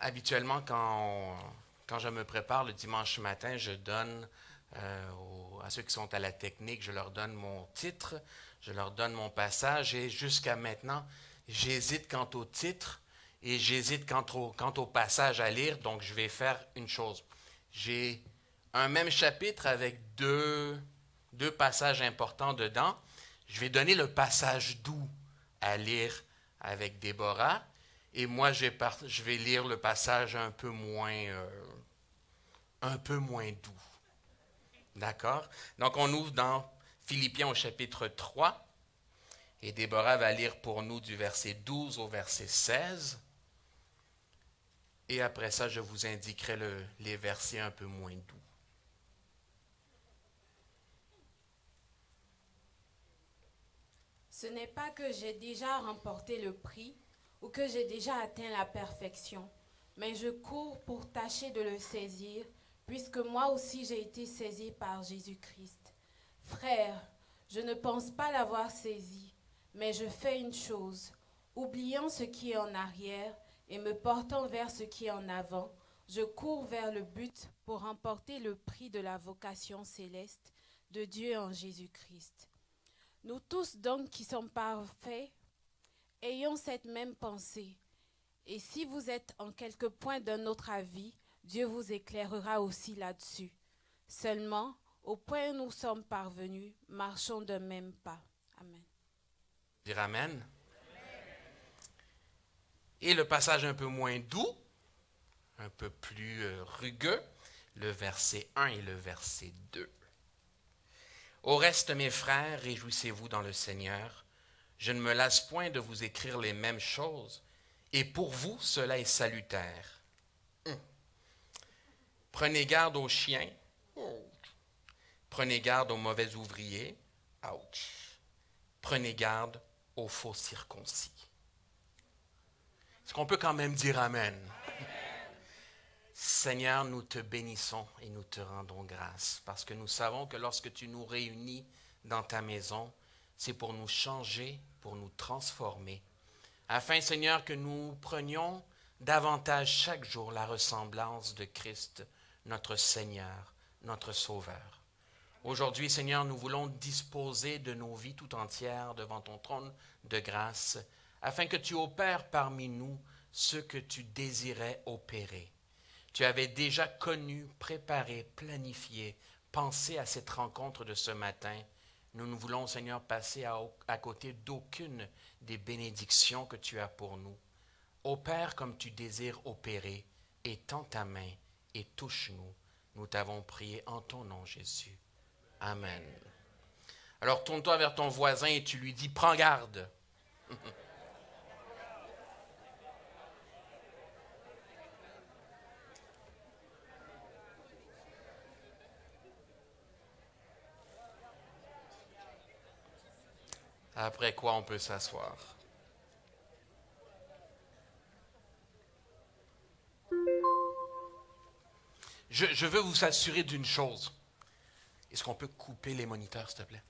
Habituellement, quand je me prépare le dimanche matin, je donne à ceux qui sont à la technique, je leur donne mon titre, je leur donne mon passage et jusqu'à maintenant, j'hésite quant au titre et j'hésite quant au passage à lire. Donc, je vais faire une chose. J'ai un même chapitre avec deux passages importants dedans. Je vais donner le passage doux à lire avec Déborah. Et moi, je vais lire le passage un peu moins doux. D'accord? Donc, on ouvre dans Philippiens au chapitre 3. Et Déborah va lire pour nous du verset 12 au verset 16. Et après ça, je vous indiquerai les versets un peu moins doux. Ce n'est pas que j'ai déjà remporté le prix ou que j'ai déjà atteint la perfection, mais je cours pour tâcher de le saisir, puisque moi aussi j'ai été saisi par Jésus-Christ. Frères, je ne pense pas l'avoir saisi, mais je fais une chose, oubliant ce qui est en arrière et me portant vers ce qui est en avant, je cours vers le but pour remporter le prix de la vocation céleste de Dieu en Jésus-Christ. Nous tous donc qui sommes parfaits, ayons cette même pensée. Et si vous êtes en quelque point d'un autre avis, Dieu vous éclairera aussi là-dessus. Seulement, au point où nous sommes parvenus, marchons d'un même pas. Amen. Dire Amen. Et le passage un peu moins doux, un peu plus rugueux, le verset 1 et le verset 2. Au reste, mes frères, réjouissez-vous dans le Seigneur. Je ne me lasse point de vous écrire les mêmes choses, et pour vous, cela est salutaire. Prenez garde aux chiens. Prenez garde aux mauvais ouvriers. Ouch. Prenez garde aux faux circoncis. Est-ce qu'on peut quand même dire Amen? Seigneur, nous te bénissons et nous te rendons grâce parce que nous savons que lorsque tu nous réunis dans ta maison, c'est pour nous changer, pour nous transformer, afin, Seigneur, que nous prenions davantage chaque jour la ressemblance de Christ, notre Seigneur, notre Sauveur. Aujourd'hui, Seigneur, nous voulons disposer de nos vies tout entières devant ton trône de grâce, afin que tu opères parmi nous ce que tu désirais opérer. Tu avais déjà connu, préparé, planifié, pensé à cette rencontre de ce matin. Nous ne voulons, Seigneur, passer à côté d'aucune des bénédictions que tu as pour nous. Opère comme tu désires opérer, étends ta main et touche-nous. Nous t'avons prié en ton nom, Jésus. Amen. Alors tourne-toi vers ton voisin et tu lui dis, prends garde. Après quoi on peut s'asseoir. Je veux vous assurer d'une chose. Est-ce qu'on peut couper les moniteurs, s'il te plaît?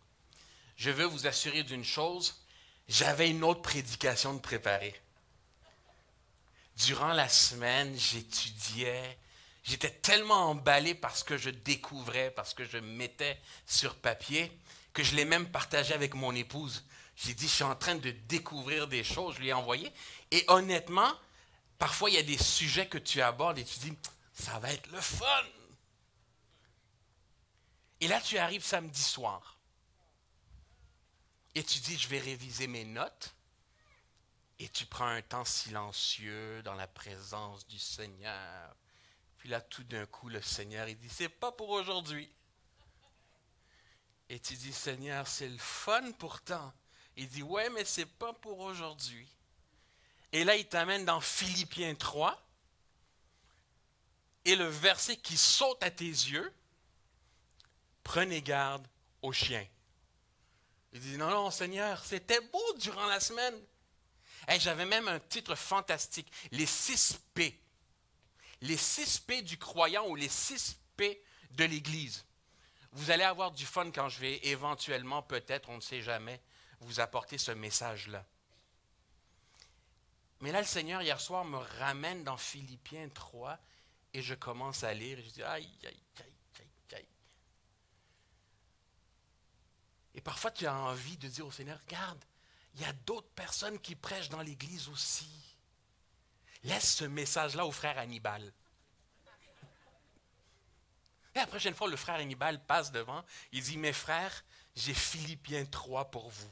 Je veux vous assurer d'une chose. J'avais une autre prédication de préparer. Durant la semaine, j'étudiais. J'étais tellement emballé par ce que je découvrais, parce que je mettais sur papier, que je l'ai même partagé avec mon épouse. J'ai dit, je suis en train de découvrir des choses, je lui ai envoyé. Et honnêtement, parfois, il y a des sujets que tu abordes et tu dis, ça va être le fun. Et là, tu arrives samedi soir. Et tu dis, je vais réviser mes notes. Et tu prends un temps silencieux dans la présence du Seigneur. Puis là, tout d'un coup, le Seigneur, il dit, c'est pas pour aujourd'hui. Et tu dis, Seigneur, c'est le fun pourtant. Il dit, ouais, mais c'est pas pour aujourd'hui. Et là, il t'amène dans Philippiens 3. Et le verset qui saute à tes yeux, prenez garde aux chiens. Il dit, non, non, Seigneur, c'était beau durant la semaine. Hey, j'avais même un titre fantastique, les 6 P. Les 6 P du croyant ou les 6 P de l'Église. Vous allez avoir du fun quand je vais éventuellement, peut-être, on ne sait jamais, vous apporter ce message-là. Mais là, le Seigneur, hier soir, me ramène dans Philippiens 3 et je commence à lire et je dis, aïe, aïe, aïe, aïe, aïe. Et parfois, tu as envie de dire au Seigneur, regarde, il y a d'autres personnes qui prêchent dans l'Église aussi. Laisse ce message-là au frère Hannibal. Et la prochaine fois, le frère Hannibal passe devant, il dit, mes frères, j'ai Philippiens 3 pour vous.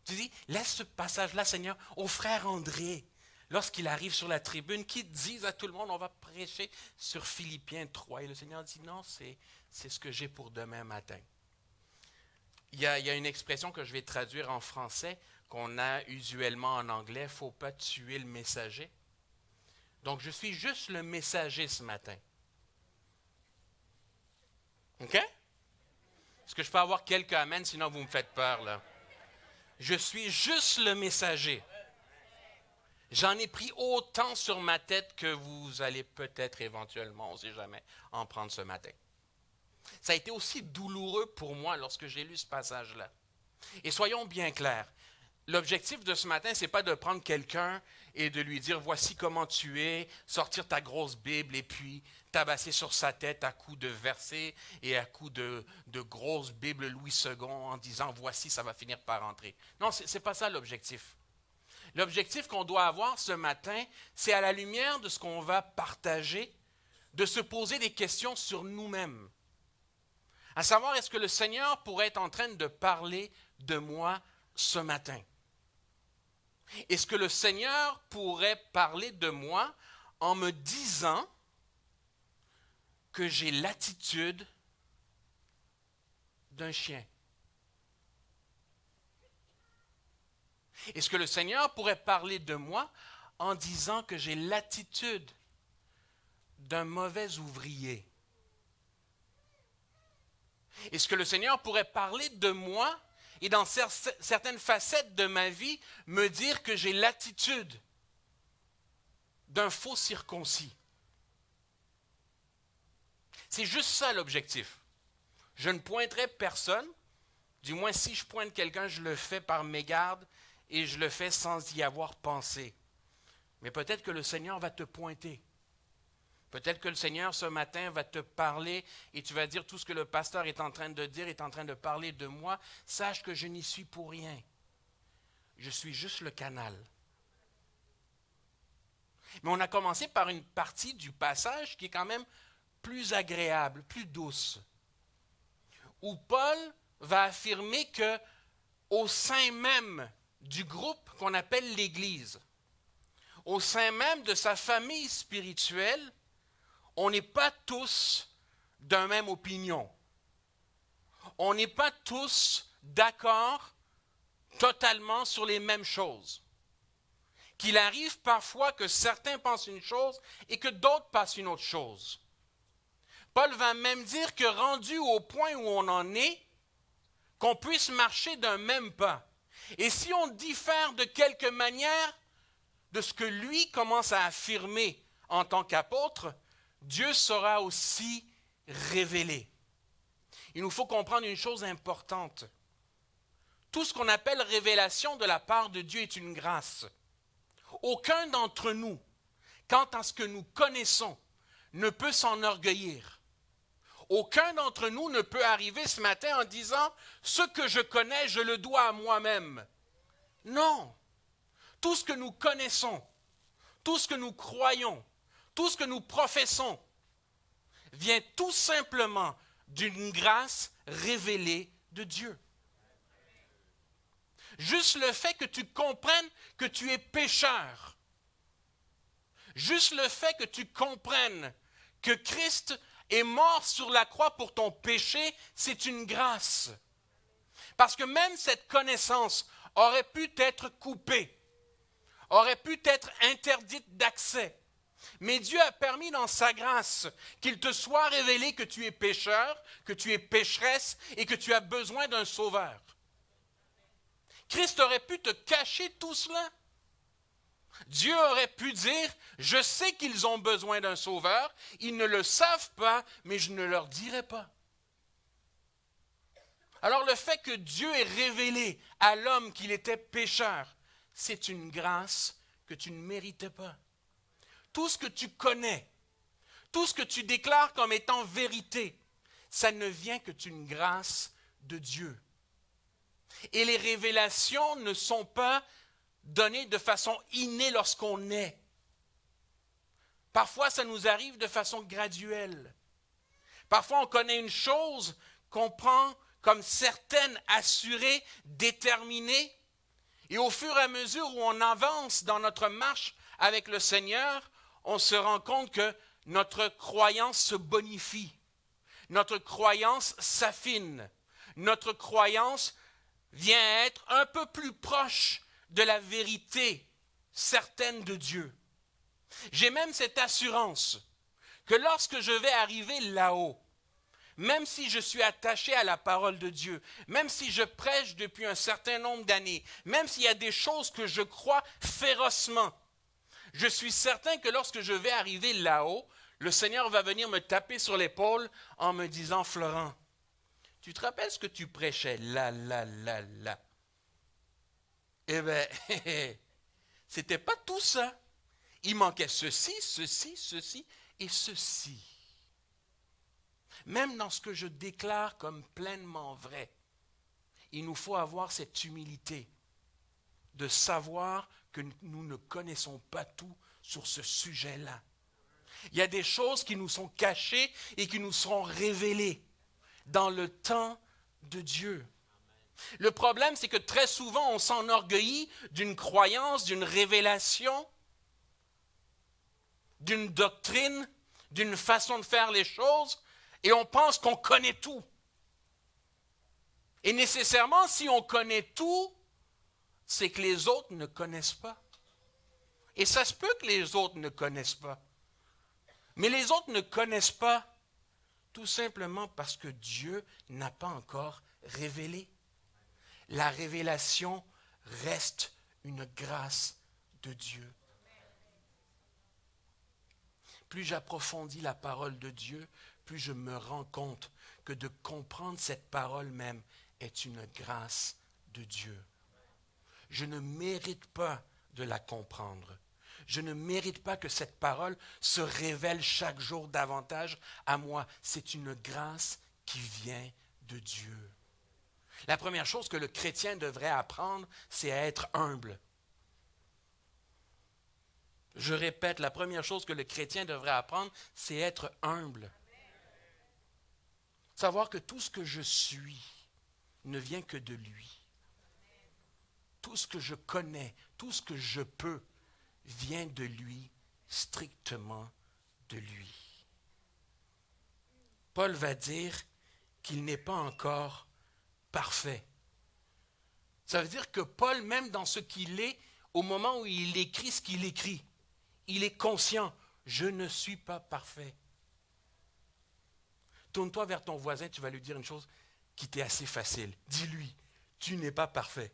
Tu dis, laisse ce passage-là, Seigneur, au frère André, lorsqu'il arrive sur la tribune, qui dise à tout le monde, on va prêcher sur Philippiens 3. Et le Seigneur dit, non, c'est ce que j'ai pour demain matin. Il y a une expression que je vais traduire en français, qu'on a usuellement en anglais, il ne faut pas tuer le messager. Donc, je suis juste le messager ce matin. OK? Est-ce que je peux avoir quelques amens, sinon vous me faites peur, là? Je suis juste le messager. J'en ai pris autant sur ma tête que vous allez peut-être éventuellement, on ne sait jamais, en prendre ce matin. Ça a été aussi douloureux pour moi lorsque j'ai lu ce passage-là. Et soyons bien clairs, l'objectif de ce matin, ce n'est pas de prendre quelqu'un et de lui dire, voici comment tu es, sortir ta grosse Bible et puis tabasser sur sa tête à coups de versets et à coups de grosses Bibles Louis II en disant, voici, ça va finir par entrer. Non, ce n'est pas ça l'objectif. L'objectif qu'on doit avoir ce matin, c'est à la lumière de ce qu'on va partager, de se poser des questions sur nous-mêmes. À savoir, est-ce que le Seigneur pourrait être en train de parler de moi ce matin? Est-ce que le Seigneur pourrait parler de moi en me disant que j'ai l'attitude d'un chien? Est-ce que le Seigneur pourrait parler de moi en disant que j'ai l'attitude d'un mauvais ouvrier? Est-ce que le Seigneur pourrait parler de moi et dans certaines facettes de ma vie, me dire que j'ai l'attitude d'un faux circoncis? C'est juste ça l'objectif. Je ne pointerai personne, du moins si je pointe quelqu'un, je le fais par mégarde et je le fais sans y avoir pensé. Mais peut-être que le Seigneur va te pointer. Peut-être que le Seigneur, ce matin, va te parler et tu vas dire tout ce que le pasteur est en train de dire, est en train de parler de moi. Sache que je n'y suis pour rien. Je suis juste le canal. Mais on a commencé par une partie du passage qui est quand même plus agréable, plus douce, où Paul va affirmer que au sein même du groupe qu'on appelle l'Église, au sein même de sa famille spirituelle, on n'est pas tous d'un même opinion. On n'est pas tous d'accord totalement sur les mêmes choses. Qu'il arrive parfois que certains pensent une chose et que d'autres pensent une autre chose. Paul va même dire que rendu au point où on en est, qu'on puisse marcher d'un même pas. Et si on diffère de quelque manière de ce que lui commence à affirmer en tant qu'apôtre, Dieu sera aussi révélé. Il nous faut comprendre une chose importante. Tout ce qu'on appelle révélation de la part de Dieu est une grâce. Aucun d'entre nous, quant à ce que nous connaissons, ne peut s'enorgueillir. Aucun d'entre nous ne peut arriver ce matin en disant « ce que je connais, je le dois à moi-même ». Non. Tout ce que nous connaissons, tout ce que nous croyons, tout ce que nous professons vient tout simplement d'une grâce révélée de Dieu. Juste le fait que tu comprennes que tu es pécheur, juste le fait que tu comprennes que Christ est mort sur la croix pour ton péché, c'est une grâce. Parce que même cette connaissance aurait pu être coupée, aurait pu être interdite d'accès. Mais Dieu a permis dans sa grâce qu'il te soit révélé que tu es pécheur, que tu es pécheresse et que tu as besoin d'un sauveur. Christ aurait pu te cacher tout cela. Dieu aurait pu dire, je sais qu'ils ont besoin d'un sauveur, ils ne le savent pas, mais je ne leur dirai pas. Alors le fait que Dieu ait révélé à l'homme qu'il était pécheur, c'est une grâce que que tu ne méritais pas. Tout ce que tu connais, tout ce que tu déclares comme étant vérité, ça ne vient que d'une grâce de Dieu. Et les révélations ne sont pas données de façon innée lorsqu'on naît. Parfois, ça nous arrive de façon graduelle. Parfois, on connaît une chose qu'on prend comme certaine, assurée, déterminée. Et au fur et à mesure où on avance dans notre marche avec le Seigneur, on se rend compte que notre croyance se bonifie. Notre croyance s'affine. Notre croyance vient être un peu plus proche de la vérité certaine de Dieu. J'ai même cette assurance que lorsque je vais arriver là-haut, même si je suis attaché à la parole de Dieu, même si je prêche depuis un certain nombre d'années, même s'il y a des choses que je crois férocement, je suis certain que lorsque je vais arriver là-haut, le Seigneur va venir me taper sur l'épaule en me disant, Florent, tu te rappelles ce que tu prêchais là. Eh bien, c'était pas tout ça. Il manquait ceci et ceci. Même dans ce que je déclare comme pleinement vrai, il nous faut avoir cette humilité de savoir que nous ne connaissons pas tout sur ce sujet-là. Il y a des choses qui nous sont cachées et qui nous seront révélées dans le temps de Dieu. Le problème, c'est que très souvent, on s'enorgueillit d'une croyance, d'une révélation, d'une doctrine, d'une façon de faire les choses, et on pense qu'on connaît tout. Et nécessairement, si on connaît tout, c'est que les autres ne connaissent pas. Et ça se peut que les autres ne connaissent pas. Mais les autres ne connaissent pas tout simplement parce que Dieu n'a pas encore révélé. La révélation reste une grâce de Dieu. Plus j'approfondis la parole de Dieu, plus je me rends compte que de comprendre cette parole même est une grâce de Dieu. Je ne mérite pas de la comprendre. Je ne mérite pas que cette parole se révèle chaque jour davantage à moi. C'est une grâce qui vient de Dieu. La première chose que le chrétien devrait apprendre, c'est à être humble. Je répète, la première chose que le chrétien devrait apprendre, c'est être humble. Savoir que tout ce que je suis ne vient que de lui. Tout ce que je connais, tout ce que je peux, vient de lui, strictement de lui. Paul va dire qu'il n'est pas encore parfait. Ça veut dire que Paul, même dans ce qu'il est, au moment où il écrit ce qu'il écrit, il est conscient, je ne suis pas parfait. Tourne-toi vers ton voisin, tu vas lui dire une chose qui t'est assez facile. Dis-lui, tu n'es pas parfait.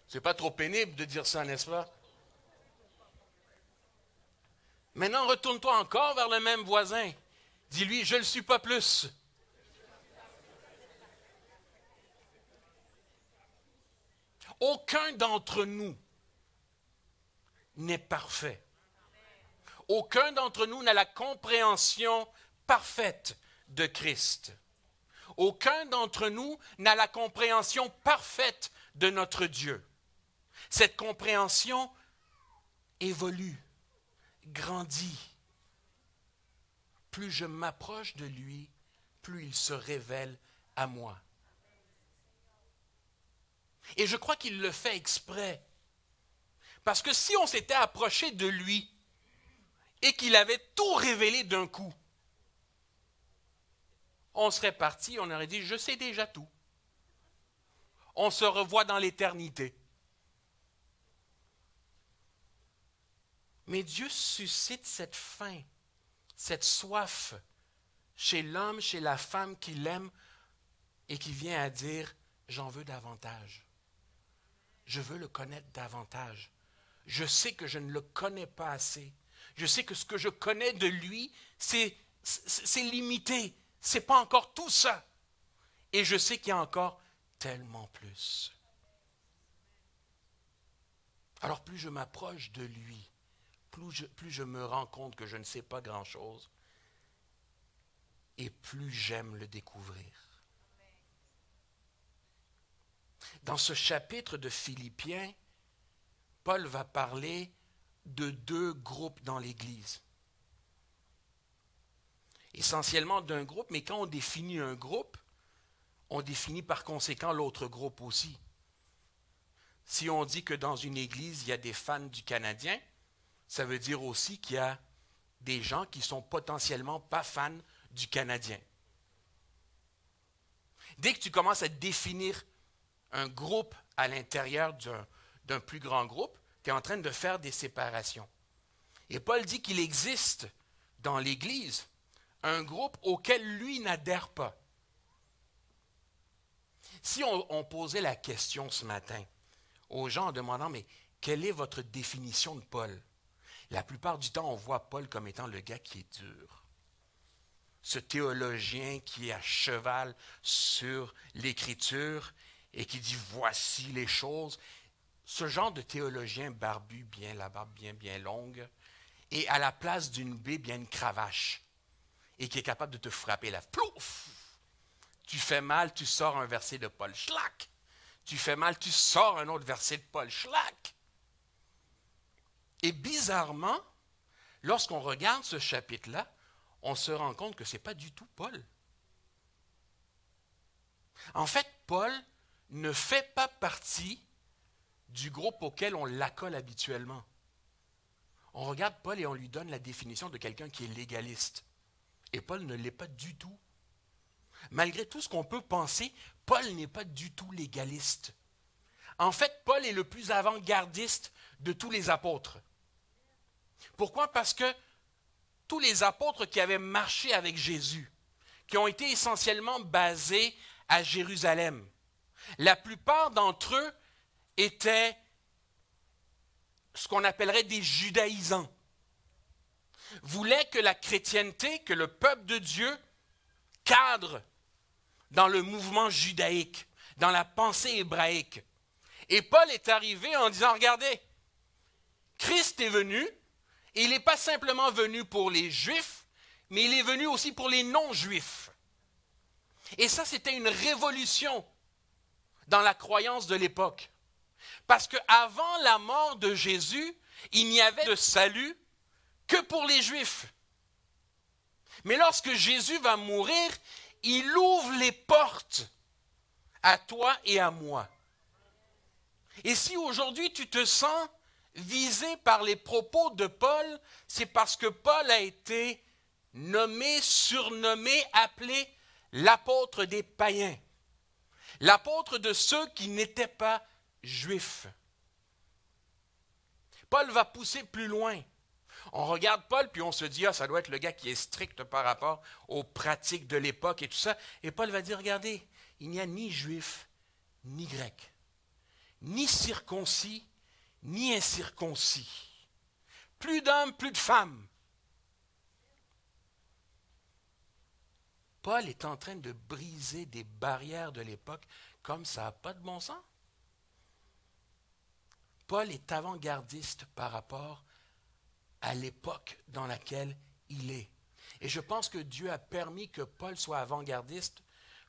C'est pas trop pénible de dire ça, n'est-ce pas? Maintenant, retourne-toi encore vers le même voisin. Dis-lui, je ne le suis pas plus. Aucun d'entre nous n'est parfait. Aucun d'entre nous n'a la compréhension parfaite de Christ. Aucun d'entre nous n'a la compréhension parfaite de notre Dieu. Cette compréhension évolue, grandit. Plus je m'approche de lui, plus il se révèle à moi. Et je crois qu'il le fait exprès. Parce que si on s'était approché de lui et qu'il avait tout révélé d'un coup, on serait parti, on aurait dit, je sais déjà tout. On se revoit dans l'éternité. Mais Dieu suscite cette faim, cette soif chez l'homme, chez la femme qui l'aime et qui vient à dire, j'en veux davantage. Je veux le connaître davantage. Je sais que je ne le connais pas assez. Je sais que ce que je connais de lui, c'est limité. Ce n'est pas encore tout ça. Et je sais qu'il y a encore tellement plus. Alors plus je m'approche de lui, plus je me rends compte que je ne sais pas grand-chose, et plus j'aime le découvrir. Dans ce chapitre de Philippiens, Paul va parler de deux groupes dans l'Église. Essentiellement d'un groupe, mais quand on définit un groupe, on définit par conséquent l'autre groupe aussi. Si on dit que dans une église, il y a des fans du Canadien, ça veut dire aussi qu'il y a des gens qui sont potentiellement pas fans du Canadien. Dès que tu commences à définir un groupe à l'intérieur d'un plus grand groupe, tu es en train de faire des séparations. Et Paul dit qu'il existe dans l'Église un groupe auquel lui n'adhère pas. Si on posait la question ce matin aux gens en demandant, mais quelle est votre définition de Paul? La plupart du temps, on voit Paul comme étant le gars qui est dur. Ce théologien qui est à cheval sur l'Écriture et qui dit voici les choses. Ce genre de théologien barbu, bien la barbe bien longue, et à la place d'une Bible, il y a une cravache et qui est capable de te frapper la plouf. Tu fais mal, tu sors un verset de Paul, schlac. Tu fais mal, tu sors un autre verset de Paul, schlac. Et bizarrement, lorsqu'on regarde ce chapitre-là, on se rend compte que ce n'est pas du tout Paul. En fait, Paul ne fait pas partie du groupe auquel on l'accole habituellement. On regarde Paul et on lui donne la définition de quelqu'un qui est légaliste. Et Paul ne l'est pas du tout. Malgré tout ce qu'on peut penser, Paul n'est pas du tout légaliste. En fait, Paul est le plus avant-gardiste de tous les apôtres. Pourquoi? Parce que tous les apôtres qui avaient marché avec Jésus, qui ont été essentiellement basés à Jérusalem, la plupart d'entre eux étaient ce qu'on appellerait des judaïsants, voulaient que la chrétienté, que le peuple de Dieu cadre dans le mouvement judaïque, dans la pensée hébraïque. Et Paul est arrivé en disant, regardez, Christ est venu, et il n'est pas simplement venu pour les Juifs, mais il est venu aussi pour les non-Juifs. Et ça, c'était une révolution dans la croyance de l'époque. Parce qu'avant la mort de Jésus, il n'y avait de salut que pour les Juifs. Mais lorsque Jésus va mourir, il ouvre les portes à toi et à moi. Et si aujourd'hui tu te sens visé par les propos de Paul, c'est parce que Paul a été nommé, surnommé, appelé l'apôtre des païens. L'apôtre de ceux qui n'étaient pas juifs. Paul va pousser plus loin. On regarde Paul, puis on se dit, ça doit être le gars qui est strict par rapport aux pratiques de l'époque et tout ça. Et Paul va dire, regardez, il n'y a ni juif, ni grec, ni circoncis, ni incirconcis. Plus d'hommes, plus de femmes. Paul est en train de briser des barrières de l'époque comme ça n'a pas de bon sens. Paul est avant-gardiste par rapport à l'époque dans laquelle il est. Et je pense que Dieu a permis que Paul soit avant-gardiste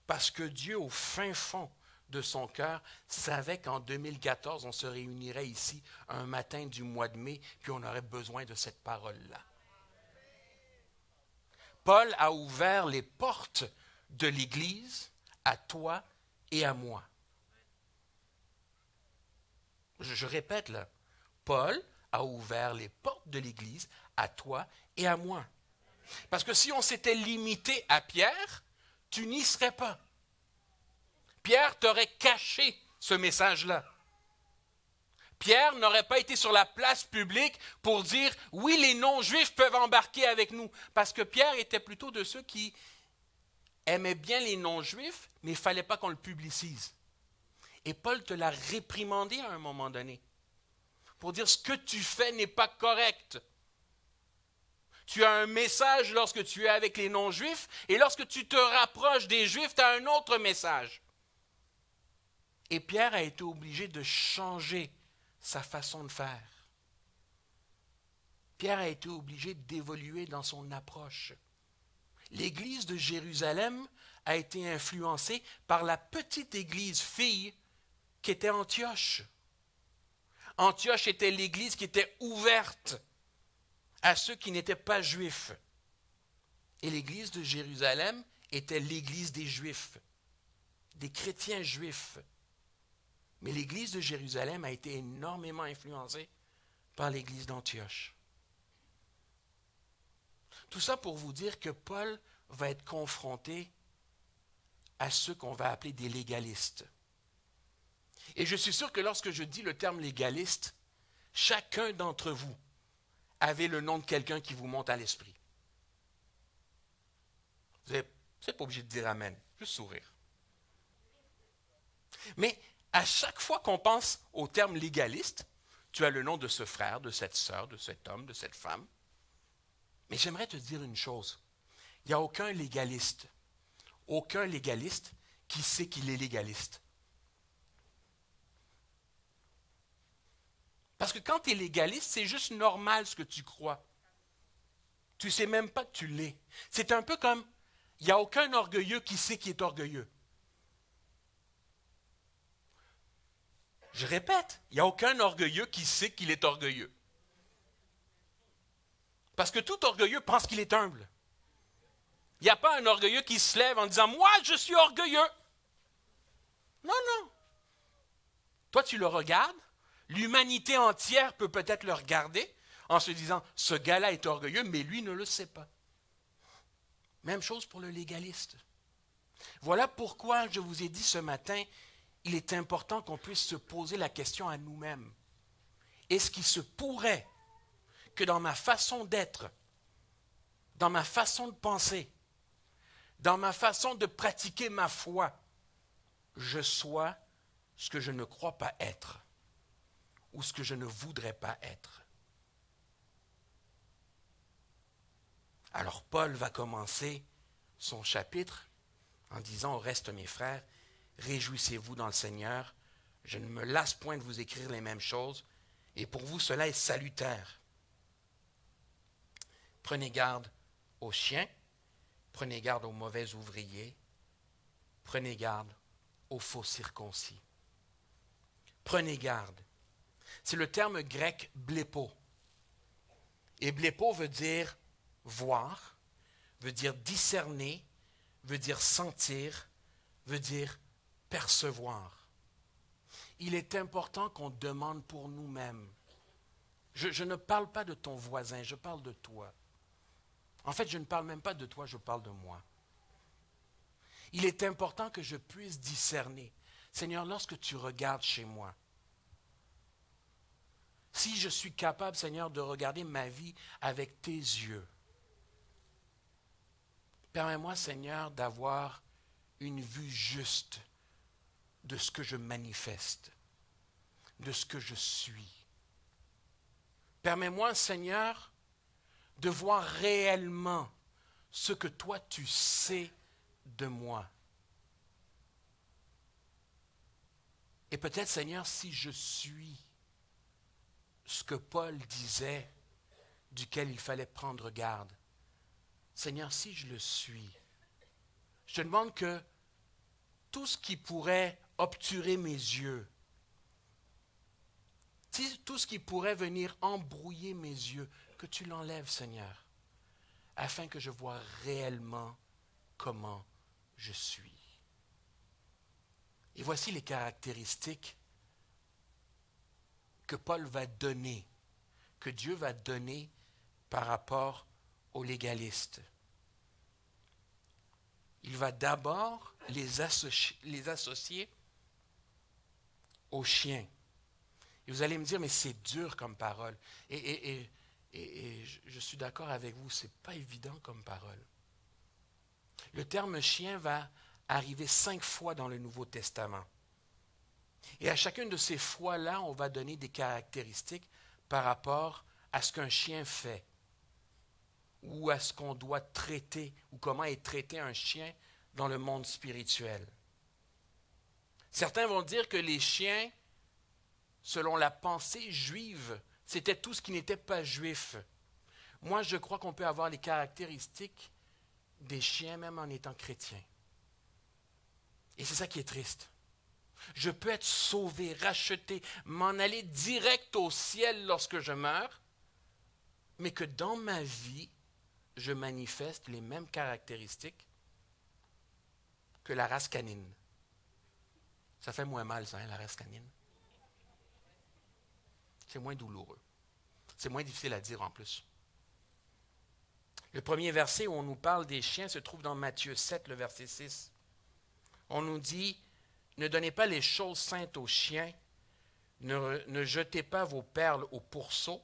parce que Dieu, au fin fond de son cœur, savait qu'en 2014, on se réunirait ici un matin du mois de mai, puis on aurait besoin de cette parole-là. Paul a ouvert les portes de l'Église à toi et à moi. Je répète là, Paul a ouvert les portes de l'Église à toi et à moi. Parce que si on s'était limité à Pierre, tu n'y serais pas. Pierre t'aurait caché ce message-là. Pierre n'aurait pas été sur la place publique pour dire « Oui, les non-juifs peuvent embarquer avec nous ». Parce que Pierre était plutôt de ceux qui aimaient bien les non-juifs, mais il ne fallait pas qu'on le publicise. Et Paul te l'a réprimandé à un moment donné pour dire « Ce que tu fais n'est pas correct ». Tu as un message lorsque tu es avec les non-juifs, et lorsque tu te rapproches des juifs, tu as un autre message. Et Pierre a été obligé de changer sa façon de faire. Pierre a été obligé d'évoluer dans son approche. L'Église de Jérusalem a été influencée par la petite église fille qui était Antioche. Antioche était l'église qui était ouverte à ceux qui n'étaient pas juifs. Et l'église de Jérusalem était l'église des Juifs, des chrétiens juifs. Mais l'église de Jérusalem a été énormément influencée par l'église d'Antioche. Tout ça pour vous dire que Paul va être confronté à ceux qu'on va appeler des légalistes. Et je suis sûr que lorsque je dis le terme légaliste, chacun d'entre vous avait le nom de quelqu'un qui vous monte à l'esprit. Vous n'êtes pas obligé de dire amen, juste sourire. Mais à chaque fois qu'on pense au terme légaliste, tu as le nom de ce frère, de cette sœur, de cet homme, de cette femme. Mais j'aimerais te dire une chose. Il n'y a aucun légaliste qui sait qu'il est légaliste. Parce que quand tu es légaliste, c'est juste normal ce que tu crois. Tu ne sais même pas que tu l'es. C'est un peu comme, il n'y a aucun orgueilleux qui sait qu'il est orgueilleux. Je répète, il n'y a aucun orgueilleux qui sait qu'il est orgueilleux. Parce que tout orgueilleux pense qu'il est humble. Il n'y a pas un orgueilleux qui se lève en disant « Moi, je suis orgueilleux ». Non, non. Toi, tu le regardes. L'humanité entière peut peut-être le regarder en se disant « Ce gars-là est orgueilleux, mais lui ne le sait pas ». Même chose pour le légaliste. Voilà pourquoi je vous ai dit ce matin, il est important qu'on puisse se poser la question à nous-mêmes. Est-ce qu'il se pourrait que dans ma façon d'être, dans ma façon de penser, dans ma façon de pratiquer ma foi, je sois ce que je ne crois pas être ou ce que je ne voudrais pas être? Alors Paul va commencer son chapitre en disant au reste, mes frères, réjouissez-vous dans le Seigneur, je ne me lasse point de vous écrire les mêmes choses, et pour vous cela est salutaire. Prenez garde aux chiens, prenez garde aux mauvais ouvriers, prenez garde aux faux circoncis. Prenez garde. C'est le terme grec blépo. Et blépo veut dire voir, veut dire discerner, veut dire sentir, veut dire percevoir. Il est important qu'on demande pour nous-mêmes. Je ne parle pas de ton voisin, je parle de toi. En fait, je ne parle même pas de toi, je parle de moi. Il est important que je puisse discerner. Seigneur, lorsque tu regardes chez moi, si je suis capable, Seigneur, de regarder ma vie avec tes yeux, permets-moi, Seigneur, d'avoir une vue juste de ce que je manifeste, de ce que je suis. Permets-moi, Seigneur, de voir réellement ce que toi tu sais de moi. Et peut-être, Seigneur, si je suis ce que Paul disait, duquel il fallait prendre garde, Seigneur, si je le suis, je te demande que tout ce qui pourrait obturer mes yeux, tout ce qui pourrait venir embrouiller mes yeux, que tu l'enlèves, Seigneur, afin que je vois réellement comment je suis. Et voici les caractéristiques que Paul va donner, que Dieu va donner par rapport aux légalistes. Il va d'abord les associer aux chiens. Et vous allez me dire, mais c'est dur comme parole. Et je suis d'accord avec vous, ce n'est pas évident comme parole. Le terme chien va arriver 5 fois dans le Nouveau Testament. Et à chacune de ces fois-là, on va donner des caractéristiques par rapport à ce qu'un chien fait, ou à ce qu'on doit traiter, ou comment est traité un chien dans le monde spirituel. Certains vont dire que les chiens selon la pensée juive. C'était tout ce qui n'était pas juif. Moi, je crois qu'on peut avoir les caractéristiques des chiens même en étant chrétien. Et c'est ça qui est triste. Je peux être sauvé, racheté, m'en aller direct au ciel lorsque je meurs, mais que dans ma vie, je manifeste les mêmes caractéristiques que la race canine. Ça fait moins mal, ça, hein, la race canine. C'est moins douloureux. C'est moins difficile à dire en plus. Le premier verset où on nous parle des chiens se trouve dans Matthieu 7, le verset 6. On nous dit, « Ne donnez pas les choses saintes aux chiens, ne jetez pas vos perles aux pourceaux,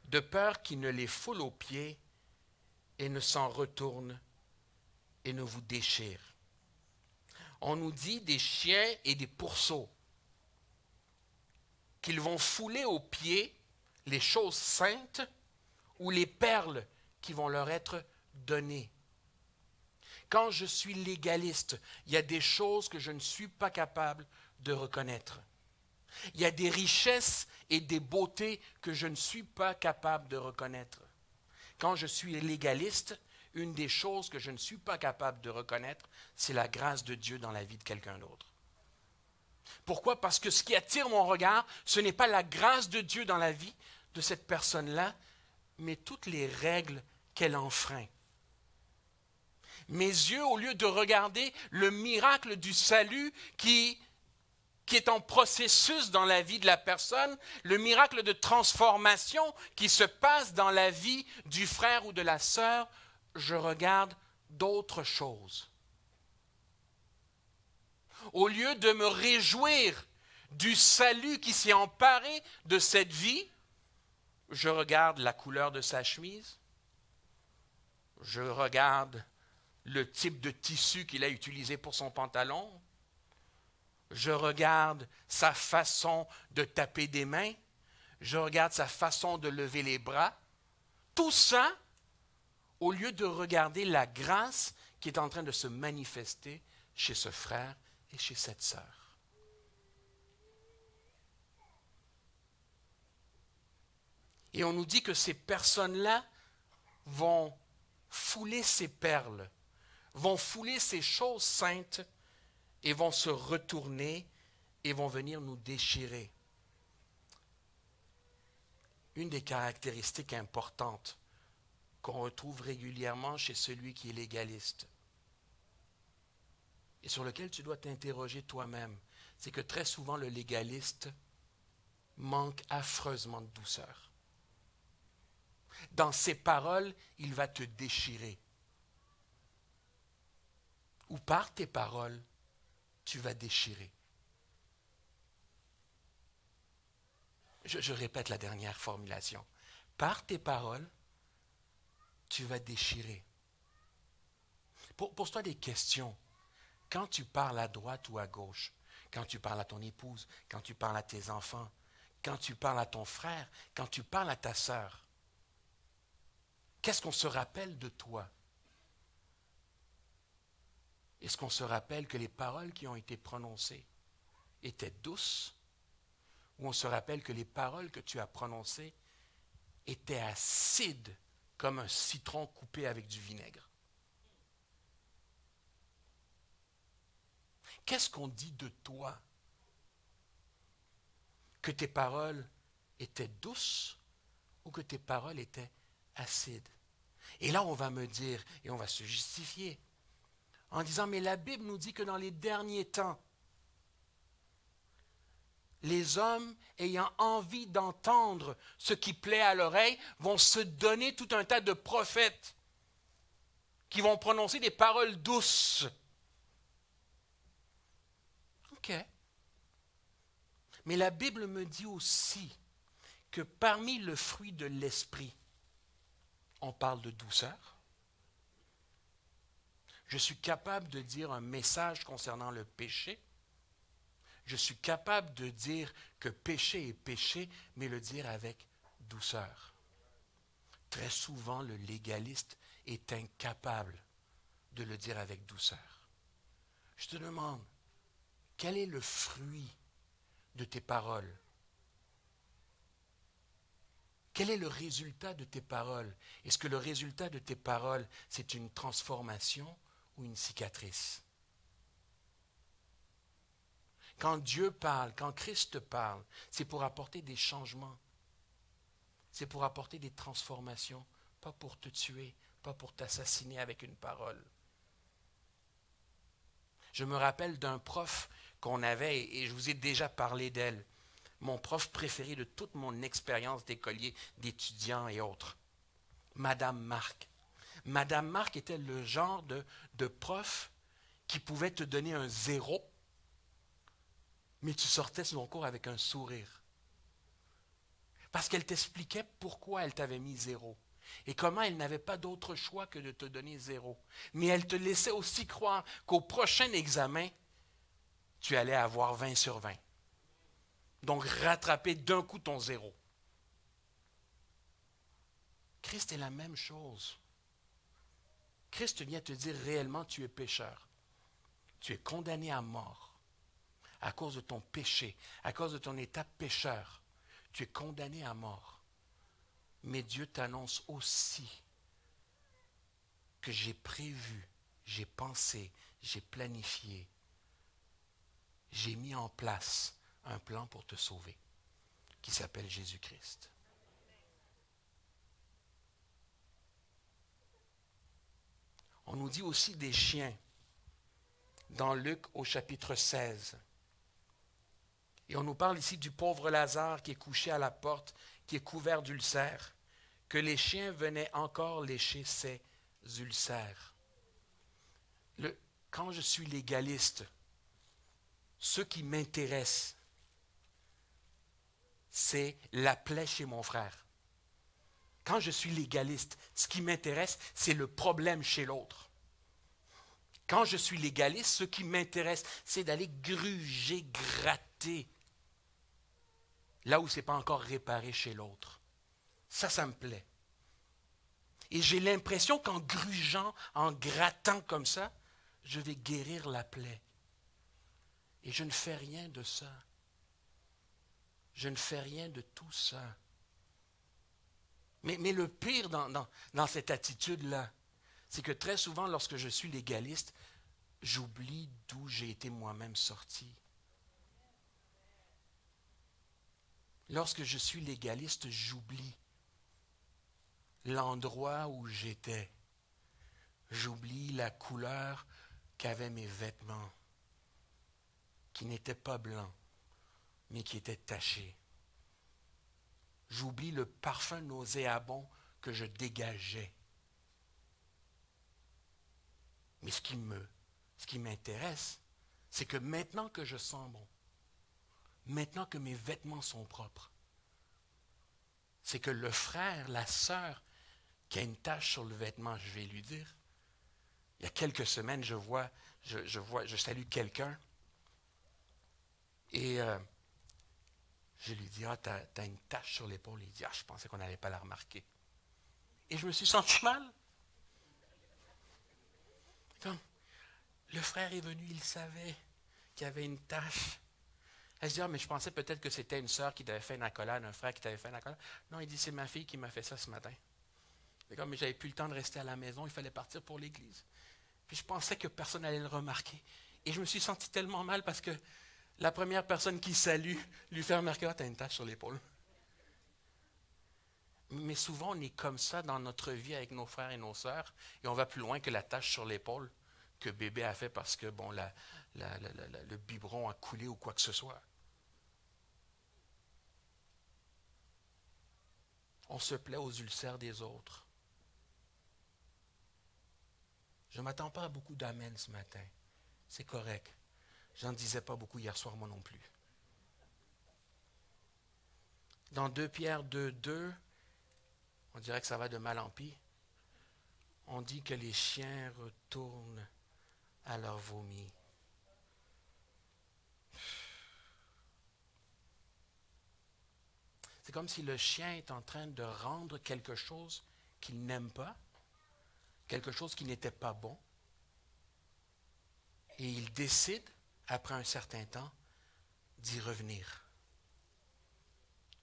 de peur qu'ils ne les foulent aux pieds et ne s'en retournent et ne vous déchirent. » On nous dit des chiens et des pourceaux qu'ils vont fouler aux pieds les choses saintes ou les perles qui vont leur être données. Quand je suis légaliste, il y a des choses que je ne suis pas capable de reconnaître. Il y a des richesses et des beautés que je ne suis pas capable de reconnaître. Quand je suis légaliste, une des choses que je ne suis pas capable de reconnaître, c'est la grâce de Dieu dans la vie de quelqu'un d'autre. Pourquoi? Parce que ce qui attire mon regard, ce n'est pas la grâce de Dieu dans la vie de cette personne-là, mais toutes les règles qu'elle enfreint. Mes yeux, au lieu de regarder le miracle du salut qui est en processus dans la vie de la personne, le miracle de transformation qui se passe dans la vie du frère ou de la sœur, je regarde d'autres choses. Au lieu de me réjouir du salut qui s'est emparé de cette vie, je regarde la couleur de sa chemise, je regarde le type de tissu qu'il a utilisé pour son pantalon, je regarde sa façon de taper des mains, je regarde sa façon de lever les bras. Tout ça, au lieu de regarder la grâce qui est en train de se manifester chez ce frère et chez cette sœur. Et on nous dit que ces personnes-là vont fouler ces perles, vont fouler ces choses saintes et vont se retourner et vont venir nous déchirer. Une des caractéristiques importantes qu'on retrouve régulièrement chez celui qui est légaliste et sur lequel tu dois t'interroger toi-même, c'est que très souvent le légaliste manque affreusement de douceur. Dans ses paroles, il va te déchirer. Ou par tes paroles, tu vas déchirer. Je répète la dernière formulation. Par tes paroles, tu vas déchirer. Pose-toi des questions. Quand tu parles à droite ou à gauche, quand tu parles à ton épouse, quand tu parles à tes enfants, quand tu parles à ton frère, quand tu parles à ta sœur, qu'est-ce qu'on se rappelle de toi? Est-ce qu'on se rappelle que les paroles qui ont été prononcées étaient douces? Ou on se rappelle que les paroles que tu as prononcées étaient acides comme un citron coupé avec du vinaigre? Qu'est-ce qu'on dit de toi? Que tes paroles étaient douces ou que tes paroles étaient acides? Et là, on va me dire, et on va se justifier, en disant, mais la Bible nous dit que dans les derniers temps, les hommes ayant envie d'entendre ce qui plaît à l'oreille vont se donner tout un tas de prophètes qui vont prononcer des paroles douces. OK. Mais la Bible me dit aussi que parmi le fruit de l'esprit, on parle de douceur. Je suis capable de dire un message concernant le péché. Je suis capable de dire que péché est péché, mais le dire avec douceur. Très souvent, le légaliste est incapable de le dire avec douceur. Je te demande, quel est le fruit de tes paroles? Quel est le résultat de tes paroles? Est-ce que le résultat de tes paroles, c'est une transformation ou une cicatrice? Quand Dieu parle, quand Christ parle, c'est pour apporter des changements. C'est pour apporter des transformations, pas pour te tuer, pas pour t'assassiner avec une parole. Je me rappelle d'un prof qu'on avait, et je vous ai déjà parlé d'elle, mon prof préféré de toute mon expérience d'écolier, d'étudiant et autres, Madame Marc. Madame Marc était le genre de prof qui pouvait te donner un 0, mais tu sortais de son cours avec un sourire. Parce qu'elle t'expliquait pourquoi elle t'avait mis 0 et comment elle n'avait pas d'autre choix que de te donner 0. Mais elle te laissait aussi croire qu'au prochain examen, tu allais avoir 20 sur 20. Donc rattraper d'un coup ton 0. Christ est la même chose. Christ vient te dire réellement tu es pécheur. Tu es condamné à mort à cause de ton péché, à cause de ton état pécheur. Tu es condamné à mort. Mais Dieu t'annonce aussi que j'ai prévu, j'ai pensé, j'ai planifié, j'ai mis en place un plan pour te sauver, qui s'appelle Jésus-Christ. On nous dit aussi des chiens dans Luc au chapitre 16. Et on nous parle ici du pauvre Lazare qui est couché à la porte, qui est couvert d'ulcères, que les chiens venaient encore lécher ses ulcères. Quand je suis légaliste, ce qui m'intéresse, c'est la plaie chez mon frère. Quand je suis légaliste, ce qui m'intéresse, c'est le problème chez l'autre. Quand je suis légaliste, ce qui m'intéresse, c'est d'aller gruger, gratter, là où ce n'est pas encore réparé chez l'autre. Ça me plaît. Et j'ai l'impression qu'en grugeant, en grattant comme ça, je vais guérir la plaie. Et je ne fais rien de ça. Je ne fais rien de tout ça. Mais le pire dans cette attitude-là, c'est que très souvent, lorsque je suis légaliste, j'oublie d'où j'ai été moi-même sorti. Lorsque je suis légaliste, j'oublie l'endroit où j'étais. J'oublie la couleur qu'avaient mes vêtements, qui n'étaient pas blancs, mais qui étaient tachés. J'oublie le parfum nauséabond que je dégageais. Mais ce qui m'intéresse, c'est que maintenant que je sens bon, maintenant que mes vêtements sont propres, c'est que le frère, la sœur, qui a une tache sur le vêtement, je vais lui dire. Il y a quelques semaines, je salue quelqu'un et je lui dis, t'as une tache sur l'épaule. Il dit, je pensais qu'on n'allait pas la remarquer. Et je me suis senti mal. Comme, le frère est venu, il savait qu'il y avait une tache. Elle se dit, mais je pensais peut-être que c'était une sœur qui t'avait fait une accolade, un frère qui t'avait fait une accolade. Non, il dit, c'est ma fille qui m'a fait ça ce matin. C'est comme, mais j'avais plus le temps de rester à la maison, il fallait partir pour l'église. Puis je pensais que personne n'allait le remarquer. Et je me suis senti tellement mal parce que la première personne qui salue lui fait remarquer, t'as une tache sur l'épaule. Mais souvent, on est comme ça dans notre vie avec nos frères et nos sœurs, et on va plus loin que la tache sur l'épaule que bébé a fait parce que bon, le biberon a coulé ou quoi que ce soit. On se plaît aux ulcères des autres. Je ne m'attends pas à beaucoup d'amen ce matin. C'est correct. J'en disais pas beaucoup hier soir, moi non plus. Dans 2 Pierre 2:2, on dirait que ça va de mal en pis. On dit que les chiens retournent à leur vomi. C'est comme si le chien est en train de rendre quelque chose qu'il n'aime pas, quelque chose qui n'était pas bon, et il décide, après un certain temps, d'y revenir.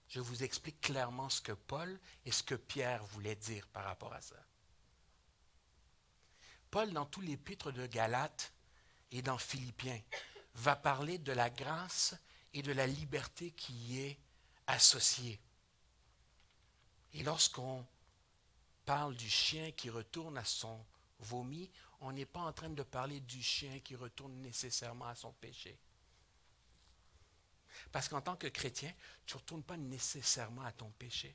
Je vous explique clairement ce que Paul et ce que Pierre voulaient dire par rapport à ça. Paul, dans tout l'épître de Galates et dans Philippiens, va parler de la grâce et de la liberté qui y est associée. Et lorsqu'on parle du chien qui retourne à son vomi, on n'est pas en train de parler du chien qui retourne nécessairement à son péché. Parce qu'en tant que chrétien, tu ne retournes pas nécessairement à ton péché,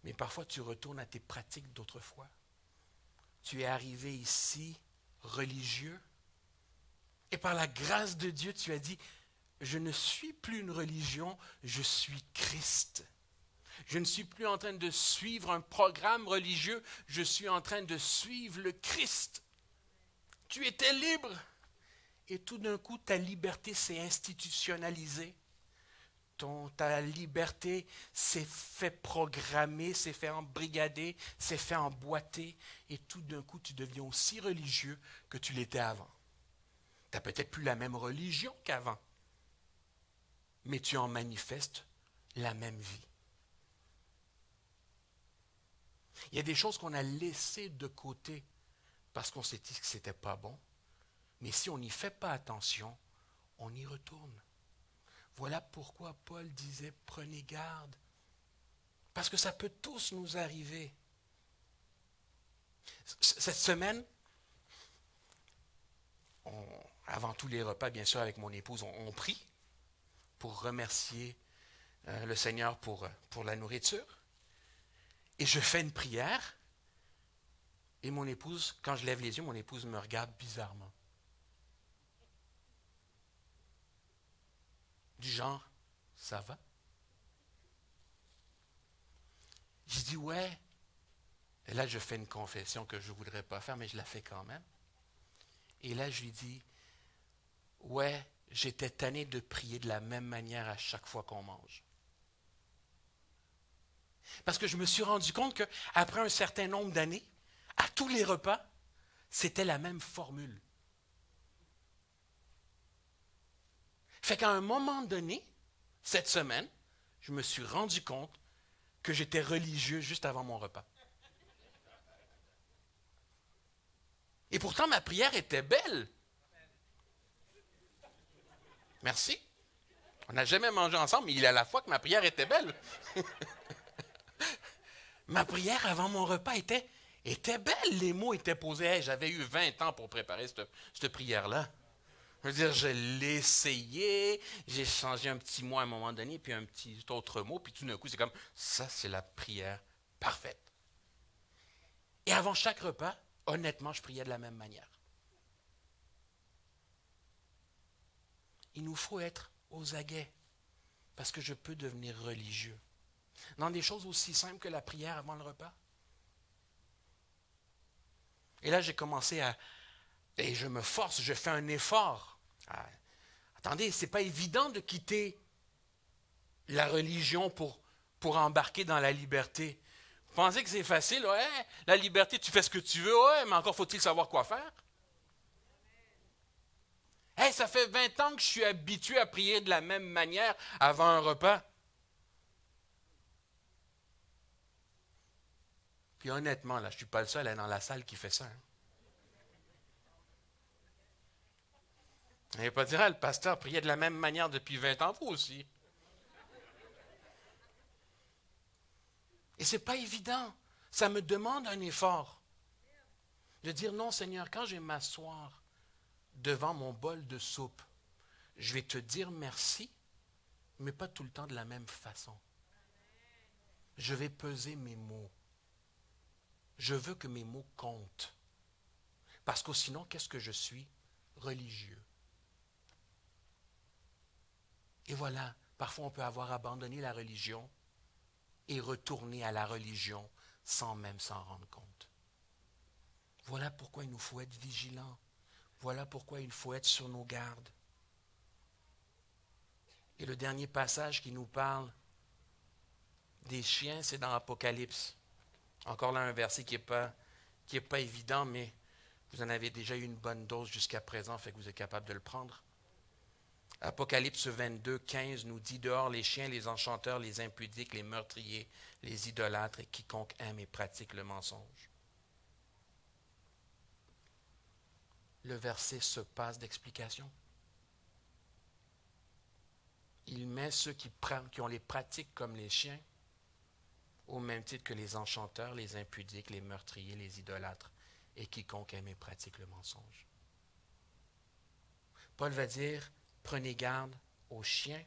mais parfois tu retournes à tes pratiques d'autrefois. Tu es arrivé ici religieux, et par la grâce de Dieu, tu as dit, je ne suis plus une religion, je suis Christ. Je ne suis plus en train de suivre un programme religieux, je suis en train de suivre le Christ. Tu étais libre, et tout d'un coup, ta liberté s'est institutionnalisée. Ta liberté s'est fait programmer, s'est fait embrigader, s'est fait emboîter, et tout d'un coup, tu deviens aussi religieux que tu l'étais avant. Tu n'as peut-être plus la même religion qu'avant, mais tu en manifestes la même vie. Il y a des choses qu'on a laissées de côté parce qu'on s'est dit que ce n'était pas bon, mais si on n'y fait pas attention, on y retourne. Voilà pourquoi Paul disait, prenez garde, parce que ça peut tous nous arriver. Cette semaine, avant tous les repas, bien sûr, avec mon épouse, on prie pour remercier le Seigneur pour la nourriture. Et je fais une prière, et mon épouse, quand je lève les yeux, mon épouse me regarde bizarrement. Du genre, ça va? Je dis, ouais. Et là, je fais une confession que je ne voudrais pas faire, mais je la fais quand même. Et là, je lui dis, ouais, j'étais tanné de prier de la même manière à chaque fois qu'on mange. Parce que je me suis rendu compte qu'après un certain nombre d'années, à tous les repas, c'était la même formule. Fait qu'à un moment donné, cette semaine, je me suis rendu compte que j'étais religieux juste avant mon repas. Et pourtant, ma prière était belle. Merci. On n'a jamais mangé ensemble, mais il est à la fois que ma prière était belle. Ma prière avant mon repas était belle. Les mots étaient posés. Hey, j'avais eu 20 ans pour préparer cette prière-là. Je veux dire, je l'ai essayé, j'ai changé un petit mot à un moment donné, puis un petit autre mot, puis tout d'un coup, c'est comme, ça, c'est la prière parfaite. Et avant chaque repas, honnêtement, je priais de la même manière. Il nous faut être aux aguets, parce que je peux devenir religieux. Dans des choses aussi simples que la prière avant le repas. Et là, j'ai commencé et je me force, je fais un effort. Attendez, ce n'est pas évident de quitter la religion pour embarquer dans la liberté. Vous pensez que c'est facile? Ouais, la liberté, tu fais ce que tu veux, ouais, mais encore faut-il savoir quoi faire. Hey, ça fait 20 ans que je suis habitué à prier de la même manière avant un repas. Puis honnêtement, là, je ne suis pas le seul dans la salle qui fait ça. Il ne va pas dire, le pasteur priait de la même manière depuis 20 ans, vous aussi. Et ce n'est pas évident. Ça me demande un effort. De dire, non Seigneur, quand je vais m'asseoir devant mon bol de soupe, je vais te dire merci, mais pas tout le temps de la même façon. Je vais peser mes mots. Je veux que mes mots comptent. Parce que sinon, qu'est-ce que je suis? Religieux. Et voilà, parfois on peut avoir abandonné la religion et retourner à la religion sans même s'en rendre compte. Voilà pourquoi il nous faut être vigilants. Voilà pourquoi il faut être sur nos gardes. Et le dernier passage qui nous parle des chiens, c'est dans Apocalypse. Encore là, un verset qui n'est pas évident, mais vous en avez déjà eu une bonne dose jusqu'à présent, fait que vous êtes capable de le prendre. Apocalypse 22, 15 nous dit « Dehors les chiens, les enchanteurs, les impudiques, les meurtriers, les idolâtres et quiconque aime et pratique le mensonge. » Le verset se passe d'explication. Il met ceux qui ont les pratiques comme les chiens, au même titre que les enchanteurs, les impudiques, les meurtriers, les idolâtres et quiconque aime et pratique le mensonge. Paul va dire, prenez garde aux chiens,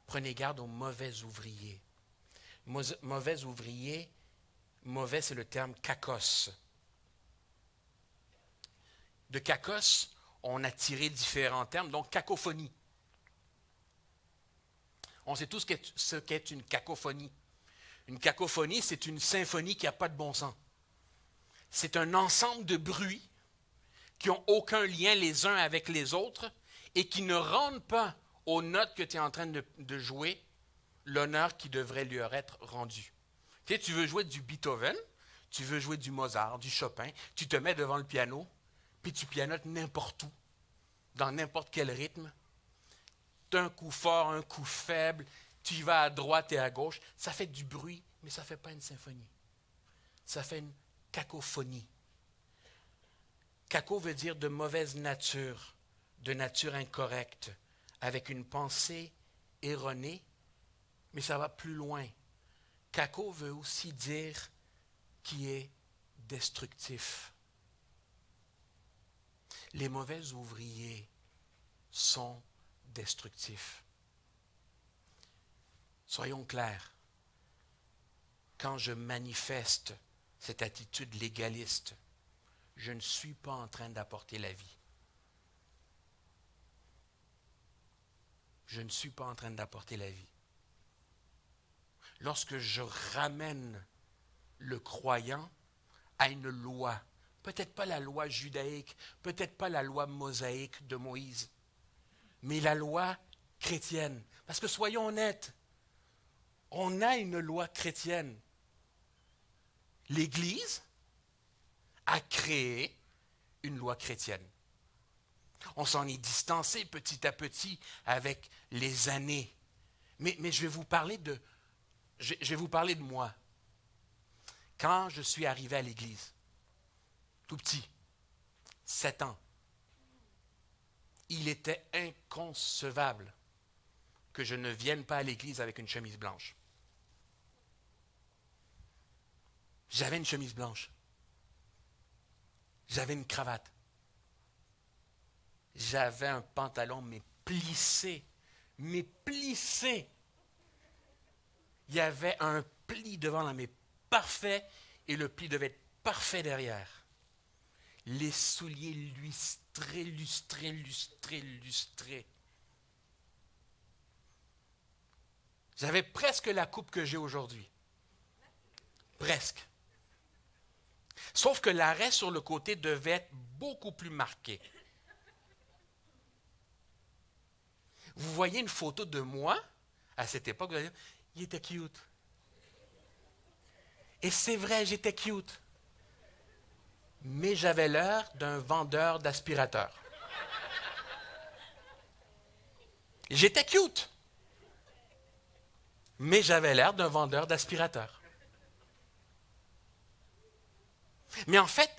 prenez garde aux mauvais ouvriers. Mauvais ouvrier, mauvais c'est le terme kakos. De kakos, on a tiré différents termes, donc cacophonie. On sait tous ce qu'est une cacophonie. Une cacophonie, c'est une symphonie qui n'a pas de bon sens. C'est un ensemble de bruits qui n'ont aucun lien les uns avec les autres et qui ne rendent pas aux notes que tu es en train de jouer l'honneur qui devrait lui être rendu. Tu sais, tu veux jouer du Beethoven, tu veux jouer du Mozart, du Chopin, tu te mets devant le piano, puis tu pianotes n'importe où, dans n'importe quel rythme. Tu as un coup fort, un coup faible, tu y vas à droite et à gauche. Ça fait du bruit, mais ça ne fait pas une symphonie. Ça fait une cacophonie. Caco veut dire de mauvaise nature, de nature incorrecte, avec une pensée erronée, mais ça va plus loin. Caco veut aussi dire qui est destructif. Les mauvais ouvriers sont destructifs. Soyons clairs, quand je manifeste cette attitude légaliste, je ne suis pas en train d'apporter la vie. Je ne suis pas en train d'apporter la vie. Lorsque je ramène le croyant à une loi, peut-être pas la loi judaïque, peut-être pas la loi mosaïque de Moïse, mais la loi chrétienne. Parce que soyons honnêtes, on a une loi chrétienne. L'Église a créé une loi chrétienne. On s'en est distancé petit à petit avec les années. Mais je vais vous parler de moi. Quand je suis arrivé à l'Église, tout petit, 7 ans, il était inconcevable que je ne vienne pas à l'Église avec une chemise blanche. J'avais une chemise blanche. J'avais une cravate. J'avais un pantalon, mais plissé. Mais plissé. Il y avait un pli devant là, mais parfait, et le pli devait être parfait derrière. Les souliers lustrés, lustrés, lustrés, lustrés. J'avais presque la coupe que j'ai aujourd'hui. Presque. Sauf que l'arrêt sur le côté devait être beaucoup plus marqué. Vous voyez une photo de moi, à cette époque, vous allez dire, il était cute. Et c'est vrai, j'étais cute. Mais j'avais l'air d'un vendeur d'aspirateurs. J'étais cute. Mais j'avais l'air d'un vendeur d'aspirateurs. Mais en fait,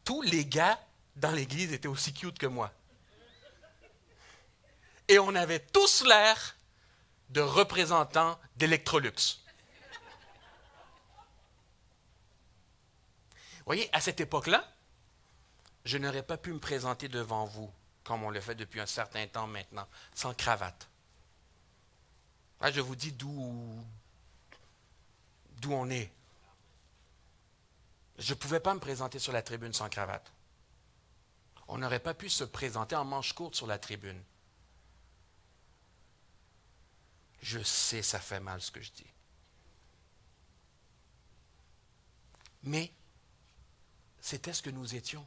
tous les gars dans l'église étaient aussi cute que moi. Et on avait tous l'air de représentants d'Electrolux. Vous voyez, à cette époque-là, je n'aurais pas pu me présenter devant vous, comme on le fait depuis un certain temps maintenant, sans cravate. Là, je vous dis d'où on est. Je ne pouvais pas me présenter sur la tribune sans cravate. On n'aurait pas pu se présenter en manche courte sur la tribune. Je sais, ça fait mal ce que je dis. Mais c'était ce que nous étions.